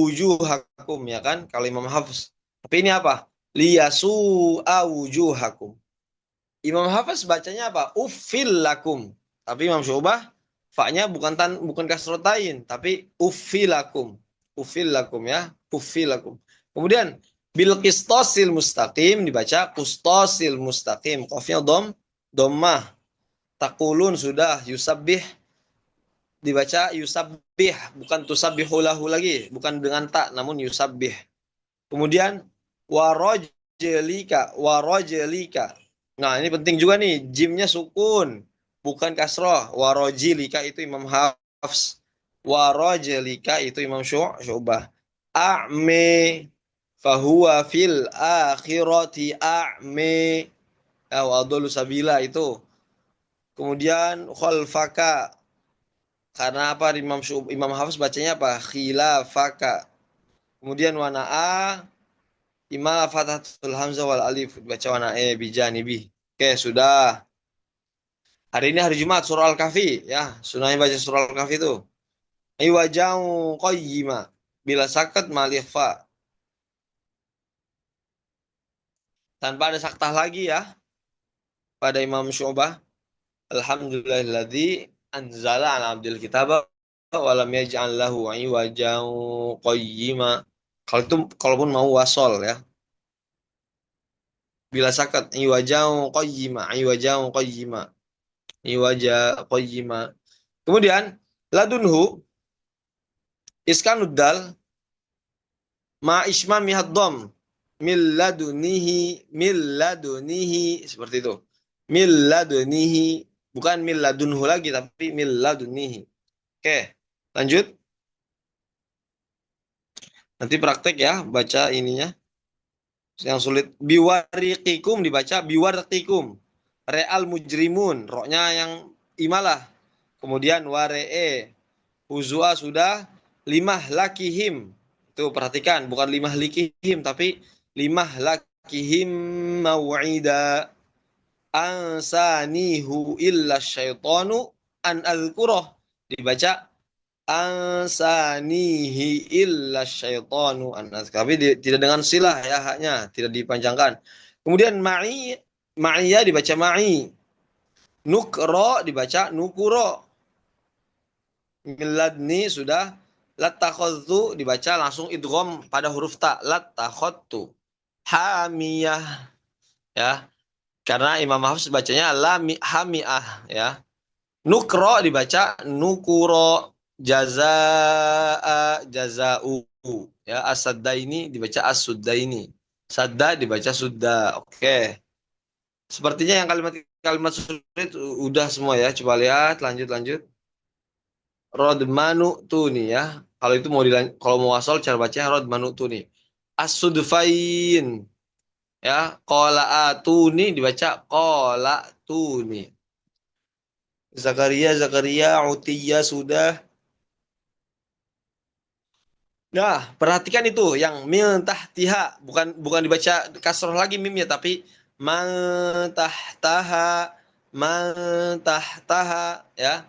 wujuhakum ya kan kalau Imam Hafiz. Tapi ini apa? Liyasu'a wujuhakum. Imam Hafiz bacanya apa? Uffil lakum. Tapi Imam Syu'bah fa-nya bukan kasrotain tapi uffilakum. Uffilakum ya, uffilakum. Kemudian bil qistosil mustaqim dibaca qistosil mustaqim. Qafnya dhammah. Taqulun sudah yusabbih dibaca yusabbih bukan tusabbihulahu lagi, bukan dengan tak namun yusabbih. Kemudian warajlika. Nah, ini penting juga nih, jimnya sukun, bukan kasroh. Warajlika itu Imam Hafs. Warajlika itu Imam Syu'bah. A'me fahuwa fil akhirati a'me. Wa adallu sabila itu. Kemudian khalfaka. Karena apa Imam Hafs bacanya apa? Khilafaka. Kemudian wana'a Ima fathatul hamzah wal alif baca wanae bijanibi. Oke, sudah. Hari ini hari Jumat surah Al-Kahfi ya. Sunahnya baca surah Al-Kahfi itu. Iwajau qayyima bila sakat malifa. Tanpa ada saktah lagi ya. Pada Imam Syu'bah. Alhamdulillahilladzi anzala ala abdil kitaba wa lam yaj'al lahu iwajau qayyima. Kalau itu kalaupun mau wasol ya. Bila sakat iwajau qayyima, iwajau qayyima. Iwaja qayyima. Kemudian ladunhu iskanuddal ma isma mihaddam milladunihi seperti itu. Milladunihi bukan milladunhu lagi tapi milladunihi. Oke, lanjut. Nanti praktek ya baca ininya. Yang sulit biwariqikum dibaca biwarqikum. Real mujrimun, roknya yang imalah. Kemudian ware'e. Huzua sudah limah lakihim. Itu perhatikan, bukan limah likihim tapi limah lakihim maw'ida. Ansanihu illa syaitanu an adhkurah. Dibaca ansanihi illa syaitanu an adhkurah. Tapi tidak dengan silah ya haknya, tidak dipanjangkan. Kemudian ma'iyah dibaca ma'i. Nukro dibaca nukuro. Miladni sudah. Lattakhadtu dibaca langsung idgham pada huruf ta. Lattakhadtu. Hamiyah ya. Karena Imam Hafs bacanya hamiah ya. Nukro dibaca nukuro. Jaza'u ya. As-saddaini dibaca as-suddaini. Sadda dibaca sudda. Oke. Sepertinya yang kalimat sulit udah semua ya. Coba lihat, lanjut lanjut. Rodmanu tuni ya. Kalau itu kalau mau wasol cara bacanya rodmanu tuni. As-sudfain ya. Qala atuni dibaca qala tuni. Zakaria Utiyah sudah. Nah, perhatikan itu yang mil tahtiha, bukan bukan dibaca kasroh lagi mimnya tapi man tahtaha man tahtaha ya.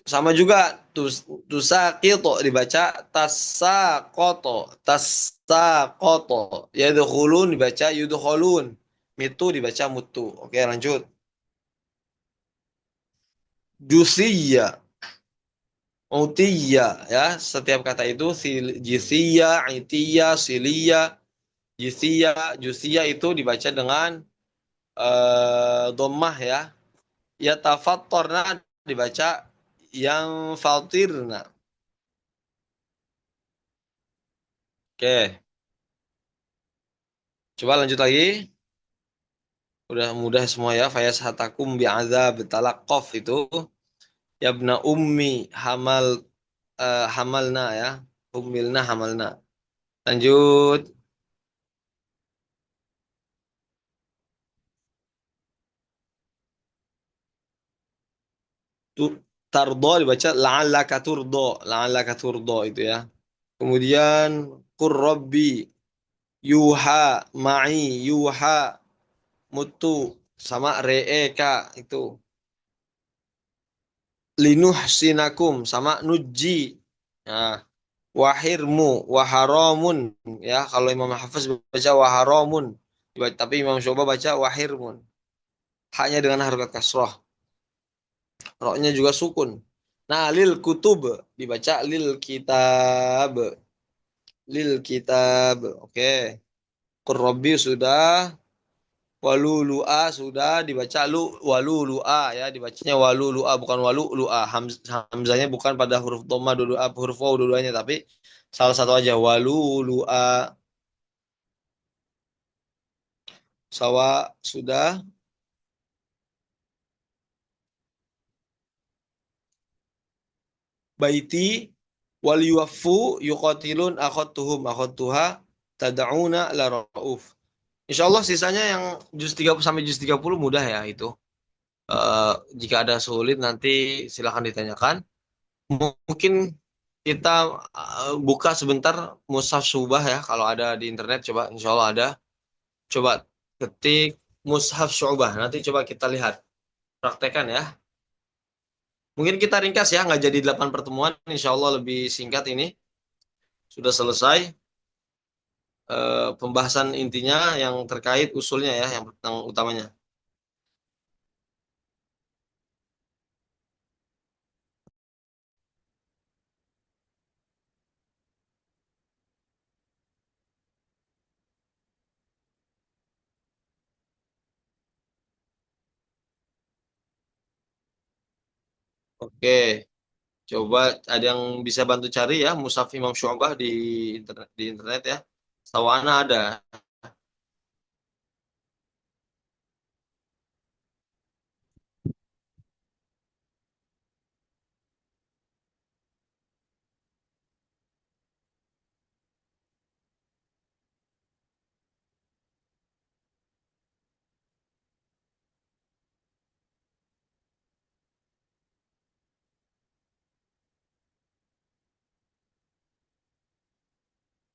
Sama juga tusaqito dibaca tasakoto yadkhulun dibaca yudkhulun mitu dibaca mutu. Oke, lanjut. Jusiyya utiyya ya, setiap kata itu jisiyya itiyya siliyya jisiyya jusiyya itu dibaca dengan dhammah ya. Ya tafattarna dibaca yang faltirna. Oke, coba lanjut lagi. Udah mudah semua ya. Fayashatakum bi'adzab talaqqaf itu. Yabna ummi hamalna ya. Humilna hamalna. Lanjut. Tu, tardo dibaca la'allaka turdo itu ya. Kemudian qur rabbi yuha ma'i yuha mutu sama re'eka itu. Linuhsinakum sama nuji. Nah, wahirmu waharamun ya, kalau Imam Hafiz baca waharamun tapi Imam Syu'bah baca wahirmun, haknya dengan harokat kasroh, roknya juga sukun. Nah, lil kutub dibaca lil kitab. Oke, Qurrabi sudah. Walulu'a sudah dibaca walulu'a ya, dibacanya walulu'a bukan walulu'a. Hamzanya bukan pada huruf dhamma huruf waw dua-duanya tapi salah satu aja walulu'a. Sawa sudah. Baiti wal yuwaffu yuqatilun akhadtuha tad'una la rauf. Insyaallah sisanya yang juz 30 sampai juz 30 mudah ya itu. Eh, jika ada sulit nanti silahkan ditanyakan. Mungkin kita buka sebentar mushaf syubah ya, kalau ada di internet coba, insya Allah ada. Coba ketik mushaf syubah, nanti coba kita lihat, praktekan ya. Mungkin kita ringkas ya, nggak jadi 8 pertemuan, insya Allah lebih singkat ini. Sudah selesai pembahasan intinya yang terkait usulnya ya, yang utamanya. Oke, coba ada yang bisa bantu cari ya mushaf Imam Syu'bah di internet ya. Setahu ana ada.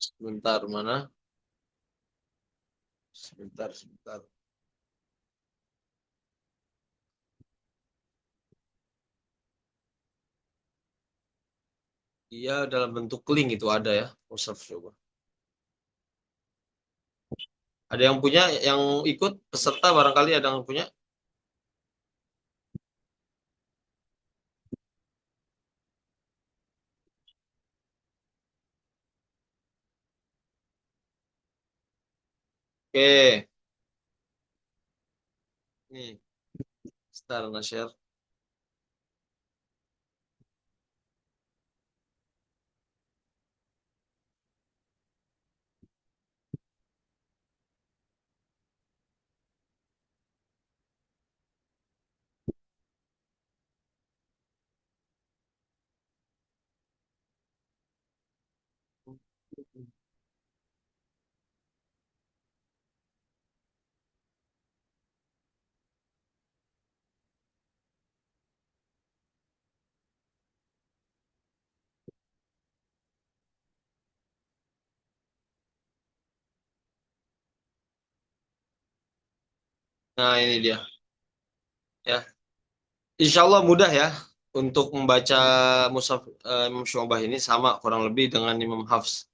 Sebentar mana? Sebentar. Iya, dalam bentuk link itu ada ya, mushaf coba. Ada yang punya, yang ikut peserta barangkali ada yang punya? Oke, nih, Star nge-share. Nah, ini dia. Ya, Insya Allah mudah ya untuk membaca Mushaf Imam Syu'bah ini sama kurang lebih dengan Imam Hafs.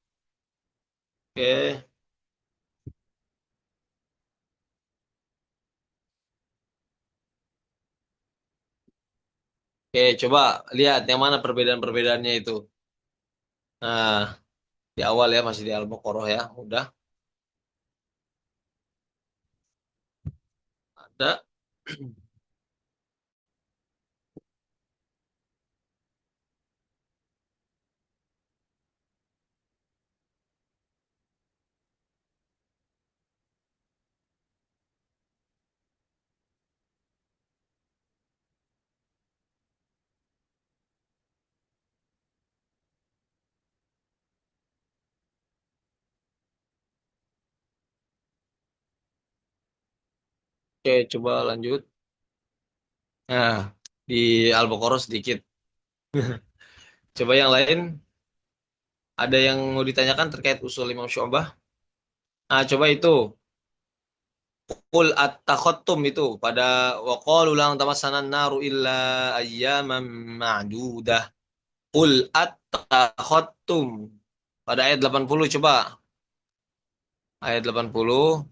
Oke, oke, coba lihat yang mana perbedaan-perbedaannya itu. Nah, di awal ya masih di Al-Baqarah ya, udah ada. Oke, coba lanjut. Nah, di Al-Baqarah sedikit. Coba yang lain, ada yang mau ditanyakan terkait usul Imam Syu'bah? Nah, coba itu. Qul at-takhottum itu pada waqalu lang tamassanan naru illa ayyaman ma'dudah. Qul at-takhottum pada ayat 80 coba. Ayat 80.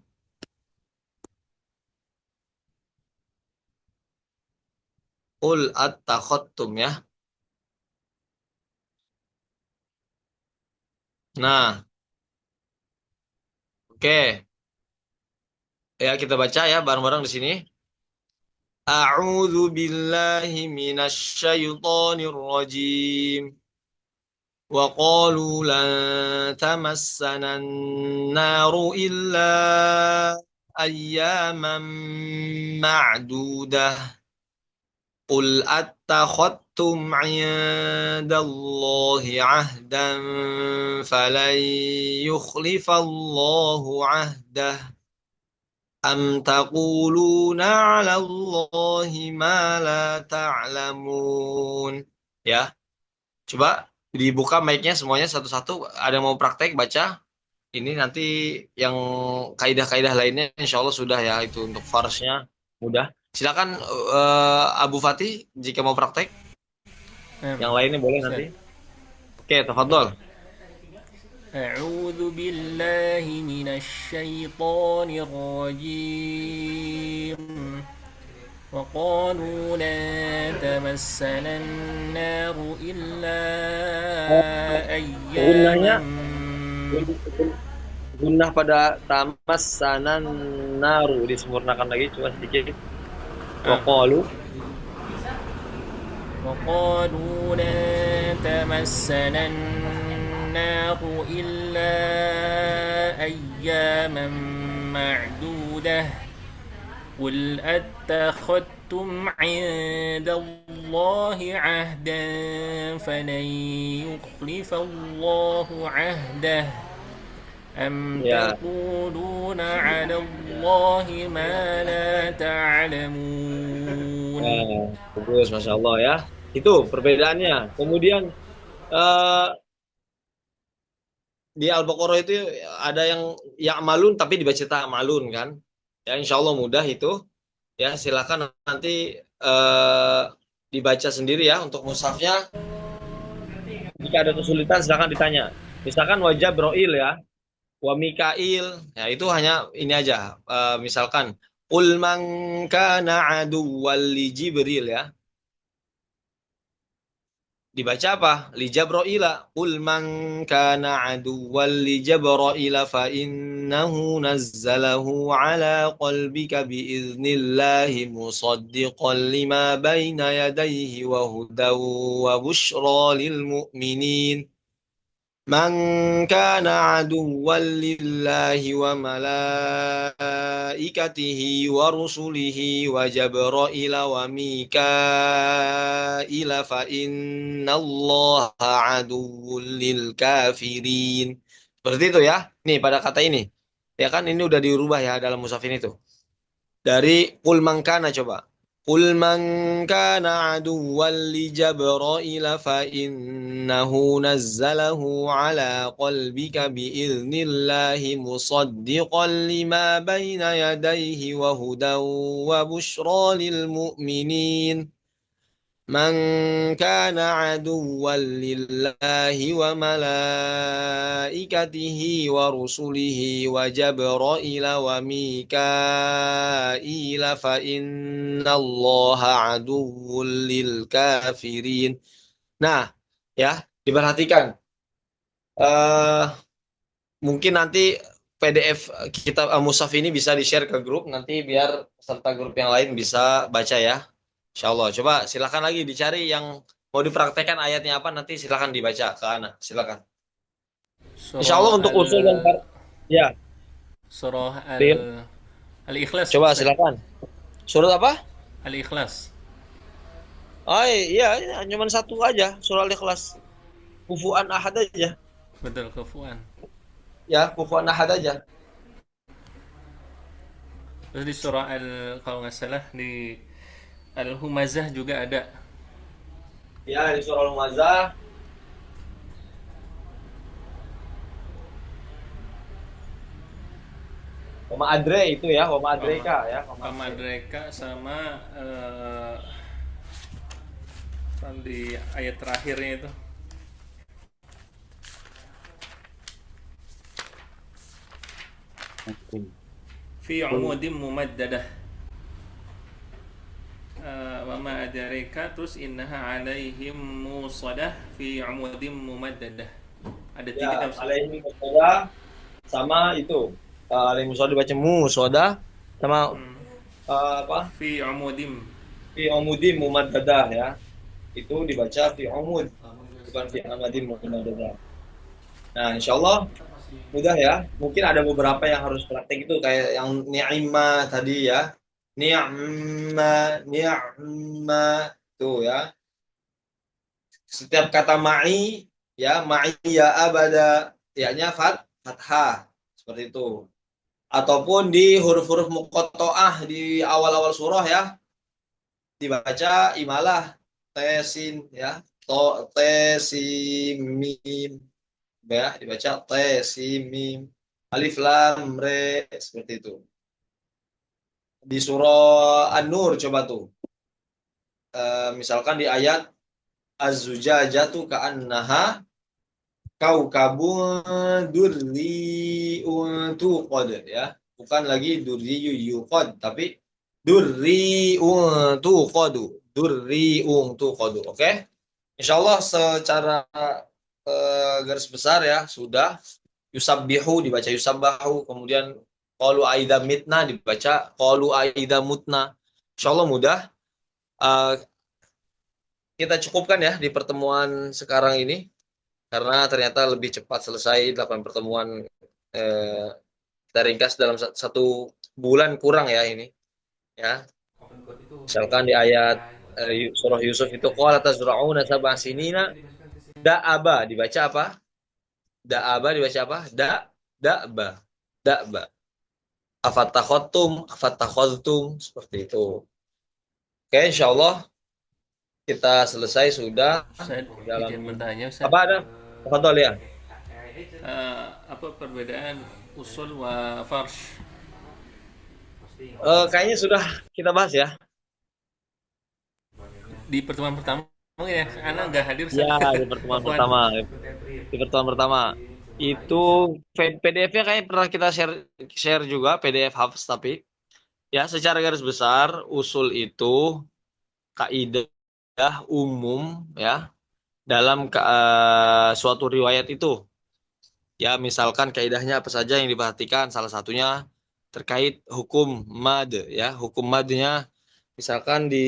Qul at-takhottum ya. Nah, oke. Ya kita baca ya bareng-bareng di sini. A'udzu billahi minasy syaithanir rajim. وقالوا لن تمسنا النار إلا أياما معدودة قل أتخذتم عند الله عهدا فلن يخلف الله عهده أم تقولون على الله ما لا تعلمون. Ya, coba dibuka mic-nya semuanya satu-satu. Ada yang mau praktek baca? Ini nanti yang kaidah-kaidah lainnya insya Allah sudah ya, itu untuk farsnya mudah. Silakan Abu Fatih jika mau praktek. Yang lainnya boleh nanti. Ustaz. Oke, tafadhol. أعوذ بالله من الشيطان الرجيم وقالوا لا تمسنا النار إلا أياما Gunnahnya gunnah pada tamas sanan naru disempurnakan lagi cuma sedikit. Waqalu وقالوا لا تمسنا النار إلا أياما معدودة قل أتخذتم عند الله عهدا فلن يخلف الله عهده أم ya. تقولون على الله ما لا تعلمون. Nah, bagus, Masya Allah ya. Itu perbedaannya. Kemudian eh, di Al-Baqarah itu ada yang ya'malun tapi dibaca ta'malun kan. Ya insya Allah mudah itu. Ya silakan nanti eh, dibaca sendiri ya untuk mushafnya. Jika ada kesulitan silakan ditanya. Misalkan wajah Broil ya. wa Mikail. Ya, itu hanya ini aja. Misalkan qul man kana aduwwan li Jibril ya. Dibaca apa? Li Jabraila. Qul man kana aduwwan li Jabraila fa innahu nazzalahu ala qalbika biiznillahi musaddiqan lima baina yadayhi wa hudan wa bushra lil mu'minin. من كان عدوا لله وملائكته ورسله وجبرائيل وميكائيل فإن الله عدو للكافرين. Seperti itu ya. Nih pada kata ini. Ya kan ini udah dirubah ya dalam mushaf ini tuh. Dari qul man kana coba. Qul man kana aduwwan li Jibril fa innahu nazzalahu ala qalbika biiznillahi musaddiqan lima baina yadayhi wa hudan wa bushra lil mu'minin. من كان عدوا لله وملائكته ورسله وجبرائيل وميكائيل فإن الله عدو للكافرين. Nah, ya, diperhatikan. Eh, mungkin nanti PDF kita Mushaf ini bisa di-share ke grup nanti biar peserta grup yang lain bisa baca ya. Insya Allah. Coba silakan lagi dicari yang mau dipraktekkan ayatnya apa nanti silakan dibaca ke Ana. Silakan. Insya Allah Surah untuk usul dan ya, Surah Rin. Al-Ikhlas, Coba Ustaz. silakan. Surat apa? Al-Ikhlas. Oh iya, cuma satu aja, surah Al-Ikhlas. Kufuan ahad aja. Betul, kufuan. Ya, kufuan ahad aja. Terus di surah kalau nggak salah di Al-Humazah juga ada. Ya, di surah Al-Humazah. Wama adre itu ya, wama adreka ya, wama adre. Pamadreka sama di ayat terakhirnya itu. Fi umudim mumaddadah. Wa ma adraka terus innaha alaihim musadah fi umudim mumaddadah. Ada tiga Ya, Ustaz. alaihi wasallam sama itu. Alaihi wasallam dibaca musoda sama apa? Fi umudim. Fi umudi mumaddadah ya. Itu dibaca fi umud, bukan fi amadim mumaddadah. Nah, insyaallah mudah ya. Mungkin ada beberapa yang harus praktek itu kayak yang ni'ma tadi ya. Ni'ma tuh ya. Setiap kata ma'i ya, ma'i ya abada, ya-nya fathah seperti itu. Ataupun di huruf-huruf muqatta'ah di awal-awal surah ya, dibaca imalah tesin ya, to tesim mim ya, dibaca tesim mim alif lam re seperti itu. Di surah An-Nur coba tuh. Misalkan di ayat az-zujajatu ka'annaha kaukabun durriun tuqad ya. Bukan lagi durriyu yuqad tapi durriun tuqadu. Durriun tuqadu. Oke? Insyaallah secara garis besar ya sudah. Yusabbihu dibaca yusabbahu, kemudian qalu aidza mitna dibaca qalu aidza mutna. Insyaallah mudah. Kita cukupkan ya di pertemuan sekarang ini karena ternyata lebih cepat selesai 8 pertemuan, kita ringkas dalam 1 bulan kurang ya ini ya. Misalkan di ayat surah Yusuf itu qala tazra'una sab'a sinina da'aba dibaca apa? Da'aba dibaca apa? Da'ba. Da'ba. Afatakhadtum seperti itu. Oke, insyaallah kita selesai sudah Ustaz, dalam izin bertanya Ustaz. apa ada? Tafadhol ya. Apa perbedaan usul wa farsh? Kayaknya sudah kita bahas ya. Di pertemuan pertama ya, Ana nggak hadir Ustaz. Ya, di pertemuan Afwan. pertama. Di pertemuan pertama. Itu PDF-nya kayak pernah kita share share juga PDF Hafs, tapi ya secara garis besar usul itu kaidah umum ya dalam suatu riwayat itu. Ya, misalkan kaidahnya apa saja yang diperhatikan, salah satunya terkait hukum mad ya. Hukum madnya misalkan di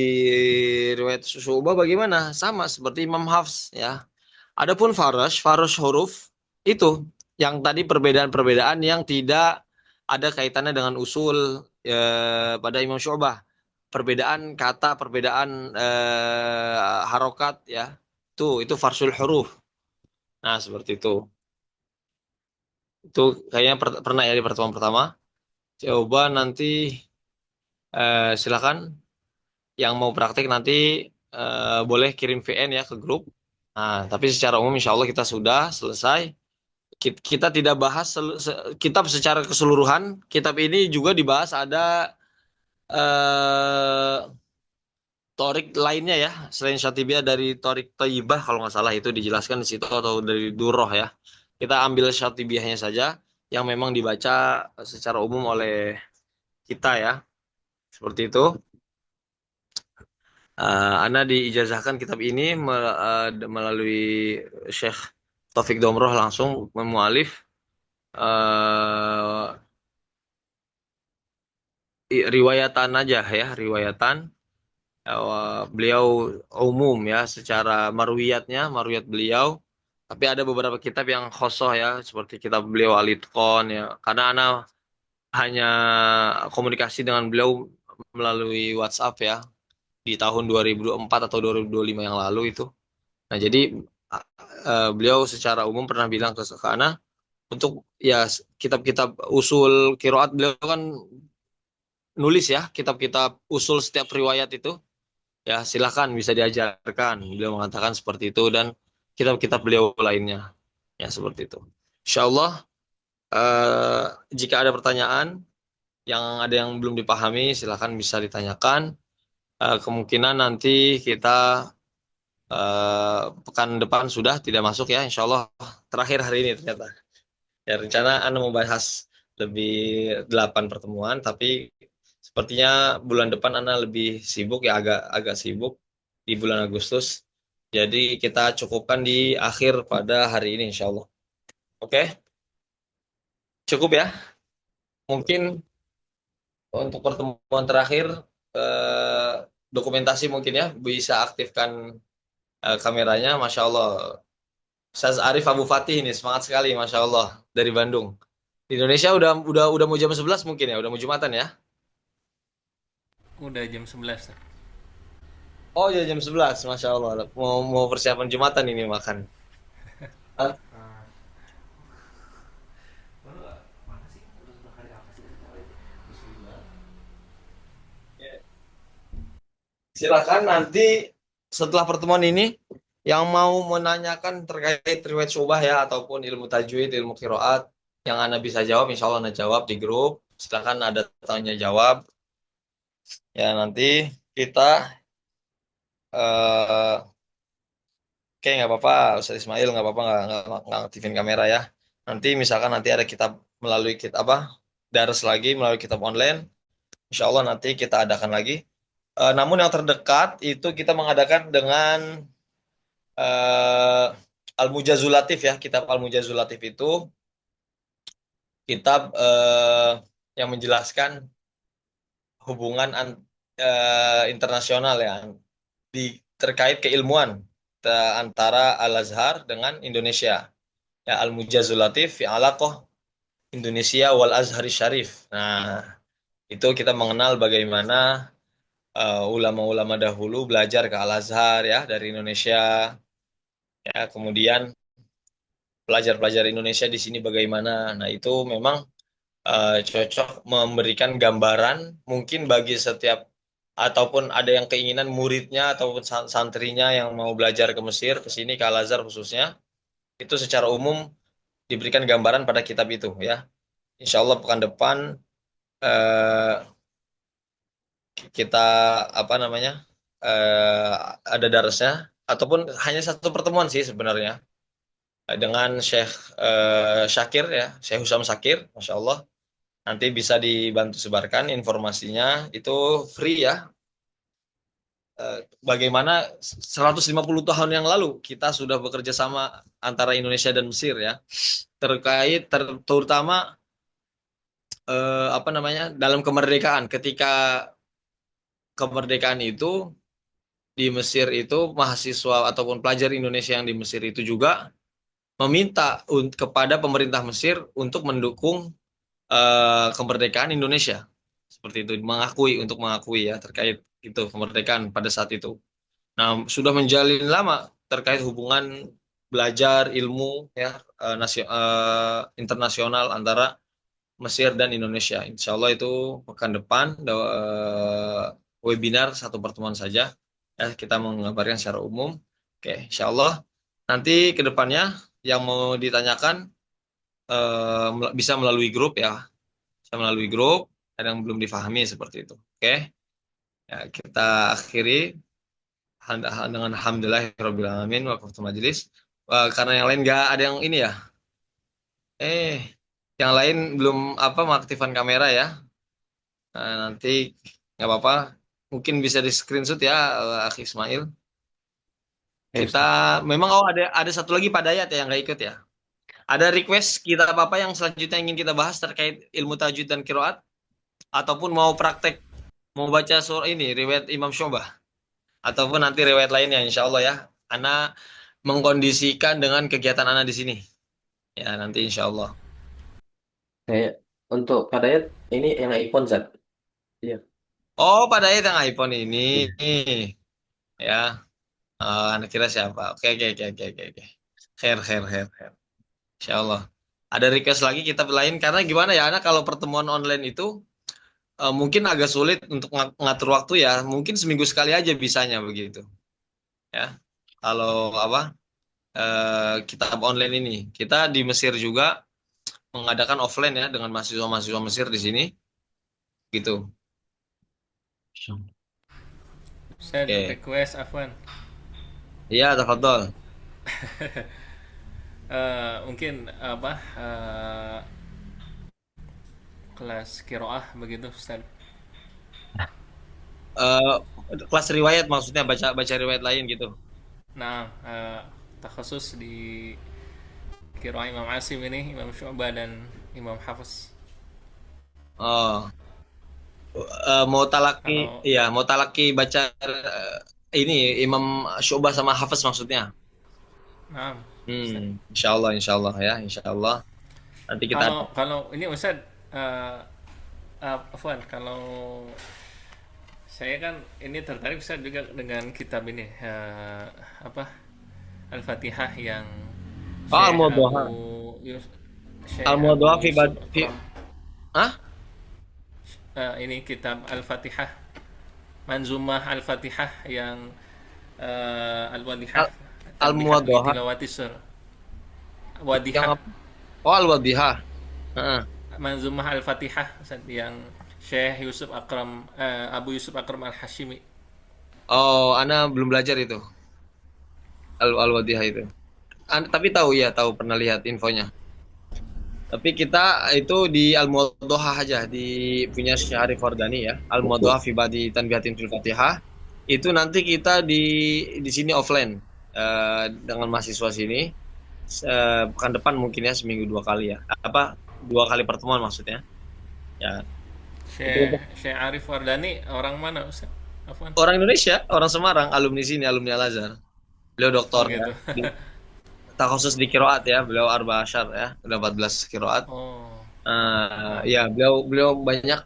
riwayat Syu'bah bagaimana? Sama seperti Imam Hafs ya. Adapun farash huruf itu yang tadi perbedaan-perbedaan yang tidak ada kaitannya dengan usul pada Imam Syu'bah. Perbedaan kata, perbedaan harokat ya. Itu farsul huruf. Nah, seperti itu. Itu kayaknya pernah ya di pertemuan pertama. Coba nanti silakan yang mau praktik nanti boleh kirim VN ya ke grup. Nah, tapi secara umum insya Allah kita sudah selesai. Kita tidak bahas kitab secara keseluruhan. Kitab ini juga dibahas ada eh, torik lainnya ya, selain Syatibiyah dari torik Thayyibah kalau nggak salah itu dijelaskan di situ atau dari Durroh ya. Kita ambil Syatibiyahnya saja yang memang dibaca secara umum oleh kita ya, seperti itu. Ana diijazahkan kitab ini melalui Syekh Taufik Domroh langsung memualif eh, riwayatan aja ya, riwayatan. Beliau umum ya secara marwiyat beliau, tapi ada beberapa kitab yang khosoh ya seperti kitab beliau Al-Itqan ya, karena ana hanya komunikasi dengan beliau melalui WhatsApp ya di tahun 2024 atau 2025 yang lalu itu. Nah, jadi beliau secara umum pernah bilang ke ana untuk ya kitab-kitab usul kiroat, beliau kan nulis ya kitab-kitab usul setiap riwayat itu. Ya, silakan bisa diajarkan. Beliau mengatakan seperti itu dan kitab-kitab beliau lainnya. Ya, seperti itu. Insya Allah, eh, jika ada pertanyaan yang ada yang belum dipahami, silakan bisa ditanyakan. Kemungkinan nanti kita pekan depan sudah tidak masuk ya, insya Allah terakhir hari ini ternyata. Ya, rencana Anda membahas lebih 8 pertemuan, tapi sepertinya bulan depan Anda lebih sibuk ya, agak agak sibuk di bulan Agustus. Jadi kita cukupkan di akhir pada hari ini insya Allah. Oke, cukup ya. Mungkin untuk pertemuan terakhir eh, dokumentasi mungkin ya bisa aktifkan kameranya. Masya Allah. Ustaz Arif Abu Fatih ini semangat sekali, Masya Allah, dari Bandung. Di Indonesia udah mau jam 11 mungkin ya, udah mau Jumatan ya. Udah jam 11 tuh. Oh ya jam 11, Masya Allah. Mau persiapan Jumatan ini makan. Hah? Silakan nanti setelah pertemuan ini yang mau menanyakan terkait riwayat syubah ya ataupun ilmu tajwid, ilmu qiraat yang Anda bisa jawab, insya Allah Anda jawab di grup. Silakan ada tanya jawab. Ya nanti kita eh oke nggak apa-apa, Ustaz Ismail nggak apa-apa nggak aktifin kamera ya. Nanti misalkan nanti ada kitab melalui kitab apa daras lagi melalui kitab online, insya Allah nanti kita adakan lagi. Namun yang terdekat itu kita mengadakan dengan eh, Al-Mujazulatif ya, kitab Al-Mujazulatif itu kitab yang menjelaskan hubungan internasional ya di terkait keilmuan antara Al-Azhar dengan Indonesia. Ya Al-Mujazulatif fi alaqah Indonesia wal Azhari Syarif. Nah, itu kita mengenal bagaimana ulama-ulama dahulu belajar ke Al-Azhar ya dari Indonesia. Ya, kemudian pelajar-pelajar Indonesia di sini bagaimana. Nah, itu memang cocok memberikan gambaran mungkin bagi setiap ataupun ada yang keinginan muridnya ataupun santrinya yang mau belajar ke Mesir, ke sini ke Al-Azhar khususnya, itu secara umum diberikan gambaran pada kitab itu ya. Insya Allah pekan depan eh, kita apa namanya ada darasnya ataupun hanya satu pertemuan sih sebenarnya. dengan Syekh Syakir ya, Syekh Husam Syakir, Masya Allah. Nanti bisa dibantu sebarkan informasinya, itu free ya. Bagaimana 150 tahun yang lalu kita sudah bekerja sama antara Indonesia dan Mesir ya, terkait terutama apa namanya, dalam kemerdekaan. Ketika kemerdekaan itu di Mesir itu, mahasiswa ataupun pelajar Indonesia yang di Mesir itu juga meminta kepada pemerintah Mesir untuk mendukung kemerdekaan Indonesia. Seperti itu, mengakui ya terkait itu kemerdekaan pada saat itu. Nah, sudah menjalin lama terkait hubungan belajar ilmu ya, internasional antara Mesir dan Indonesia. Insya Allah itu pekan depan webinar satu pertemuan saja ya, kita mengabarkan secara umum. Oke, Insya Allah nanti ke depannya yang mau ditanyakan bisa melalui grup ya, bisa melalui grup. Ada yang belum difahami seperti itu. Oke, ya, kita akhiri dengan alhamdulillahirabbil alamin waqtu majelis. Karena yang lain nggak ada yang ini ya. Yang lain belum apa mengaktifkan kamera ya. Nah, nanti nggak apa-apa. Mungkin bisa di screenshot ya, Akhi Ismail. Ya, Kita Ustaz. memang ada satu lagi Pak Dayat ya yang nggak ikut ya. Ada request kita apa-apa yang selanjutnya ingin kita bahas terkait ilmu tajwid dan kiroat, ataupun mau praktek, mau baca surah ini riwayat Imam Syu'bah, ataupun nanti riwayat lainnya insya Allah ya. Ana mengkondisikan dengan kegiatan Ana di sini. Ya nanti insya Allah. Kayak untuk Pak Dayat ini yang iPhone Zat. Iya. Oh, Pak Dayat yang iPhone ini. Iya. Ya, anak kira siapa? Oke, oke, oke, oke, oke, oke. Khair, khair, khair, khair. Insya Allah. Ada request lagi kita lain karena gimana ya, anak kalau pertemuan online itu mungkin agak sulit untuk ngatur waktu ya. Mungkin seminggu sekali aja bisanya begitu. Ya, kalau apa kita online ini, kita di Mesir juga mengadakan offline ya dengan mahasiswa-mahasiswa Mesir di sini, gitu. Ustaz, Oke, request Afwan. iya, tafadhol. Mungkin apa kelas kiroah begitu Ustaz. Eh, Kelas riwayat maksudnya baca baca riwayat lain gitu. Nah, takhusus di kiroah Imam Asim ini, Imam Syu'bah dan Imam Hafiz. Oh, mau talaki, Kalau iya mau talaki baca ini Imam Syu'bah sama Hafiz maksudnya. nah, Ustaz. Insya Allah ya, insya Allah. Nanti kita Kalau kalau ini Ustaz, eh Afwan, kalau saya kan ini tertarik Ustaz juga dengan kitab ini, apa, Al-Fatihah yang oh, Syekh Abu Al-Muwadhaha. Yus Syekh Al-Muwadhaha Abu fi Yusuf fi Akram. ah? Ini kitab Al-Fatihah, Manzumah Al-Fatihah yang Al-Wadihah, Al Tanbihat bi Al-Muwadhaha tilawati sur yang Wadihah, apa? Oh, Al-Wadihah. Heeh. Manzumah Al-Fatihah Ustaz, yang Syekh Yusuf Akram, Abu Yusuf Akram Al-Hashimi. Oh, Ana belum belajar itu. Al-Wadihah itu. Tapi tahu ya, tahu pernah lihat infonya. Tapi kita itu di Al-Muwadhaha aja, di punya Syarif Fardani ya. Al-Muwadhaha fi Badi Tanbihatin fil Fatihah. Itu nanti kita di sini offline dengan mahasiswa sini. Pekan depan mungkin ya seminggu 2 kali ya. Apa 2 kali pertemuan maksudnya. Ya. Itu untuk Syekh Arif Wardani orang mana Ustaz? Afwan. orang Indonesia, orang Semarang, alumni sini, alumni Al-Azhar. Beliau Oh doktor ya. gitu. Khusus di kiroat ya, beliau Arba Asyar ya, udah 14 kiroat. Oh, Ya, beliau beliau banyak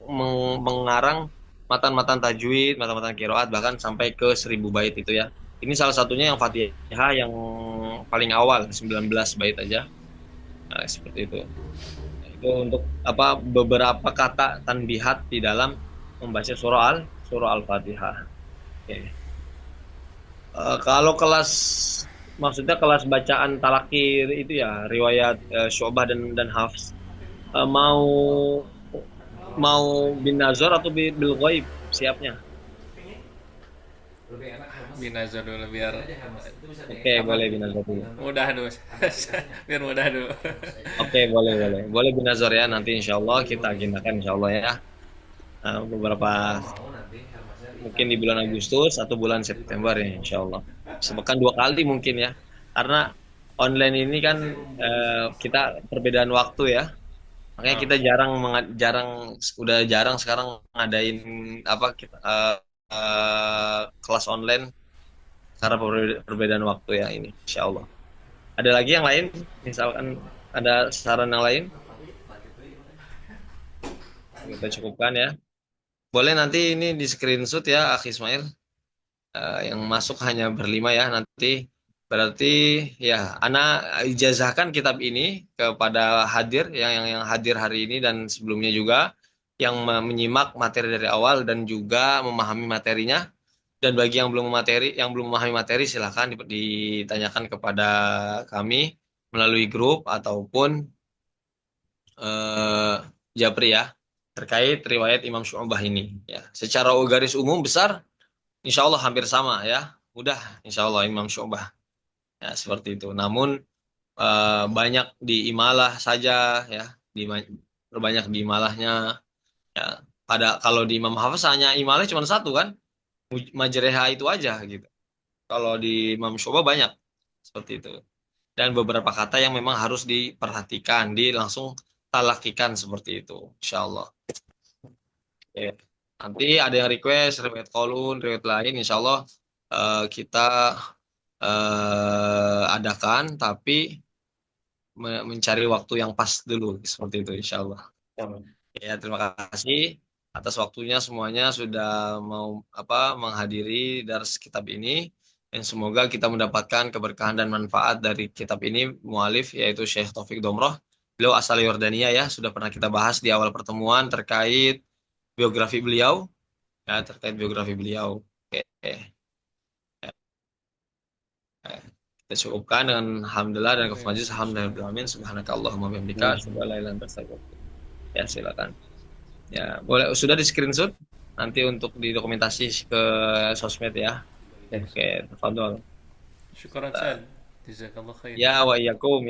mengarang matan-matan tajwid, matan-matan kiroat, bahkan sampai ke 1000 bait itu ya. Ini salah satunya yang Fatihah yang paling awal 19 bait aja. Nah, seperti itu. Itu untuk apa beberapa kata tanbihat di dalam membaca surah Al-Fatihah. Oke. Kalau kelas maksudnya kelas bacaan talakir itu ya riwayat Syu'bah dan Hafs. Mau mau bin Nazar atau bil ghaib siapnya? Binazar dulu biar Oke, apa? boleh Binazar dulu. Mudah dulu. Biar mudah dulu. Oke, boleh, boleh. Boleh Binazar ya, nanti insya Allah kita agendakan insya Allah ya. Beberapa, mungkin di bulan Agustus atau bulan September ya insya Allah. Sepekan 2 kali mungkin ya. Karena online ini kan kita perbedaan waktu ya. Makanya Ah, kita jarang udah jarang sekarang ngadain apa kita kelas online karena perbedaan waktu ya ini insya Allah. Ada lagi yang lain? Misalkan ada saran yang lain, kita cukupkan ya. Boleh nanti ini di screenshot ya, Akhi Ismail. Yang masuk hanya berlima ya nanti. Berarti ya, Ana ijazahkan kitab ini kepada hadir yang hadir hari ini dan sebelumnya juga yang menyimak materi dari awal dan juga memahami materinya. Dan bagi yang belum memahami materi, silahkan ditanyakan kepada kami melalui grup ataupun eh, Japri ya terkait riwayat Imam Syu'bah ini ya. Secara garis umum besar, insya Allah hampir sama ya. Mudah, insya Allah Imam Syu'bah ya seperti itu. Namun banyak di imalah saja ya, di berbanyak di imalahnya ya. Kalau di Imam Hafiz hanya imalah cuma satu kan, Majreha itu aja gitu. Kalau di Imam Syu'bah banyak seperti itu. Dan beberapa kata yang memang harus diperhatikan, langsung talakikan seperti itu, insya Allah. Oke. Nanti ada yang request riwayat kolun, riwayat lain, insya Allah kita adakan, tapi mencari waktu yang pas dulu, seperti itu, insya Allah. Ya, terima kasih atas waktunya semuanya sudah mau menghadiri dars kitab ini. Dan semoga kita mendapatkan keberkahan dan manfaat dari kitab ini, mualif yaitu Syekh Taufik Domroh. Beliau asal Yordania ya, sudah pernah kita bahas di awal pertemuan terkait biografi beliau, ya terkait biografi beliau. Oke, kita cukupkan dengan alhamdulillah dan kafal majlis alhamdulillah amin subhanakallahumma wa bihamdika asyhadu an la ilaha illa anta astaghfiruka. Ya, silakan. Ya, boleh sudah di screenshot nanti untuk didokumentasi ke sosmed ya. Ya. Oke, tafadhol. syukuran Ustaz. Jazakallah khair. Ya wa iyyakum.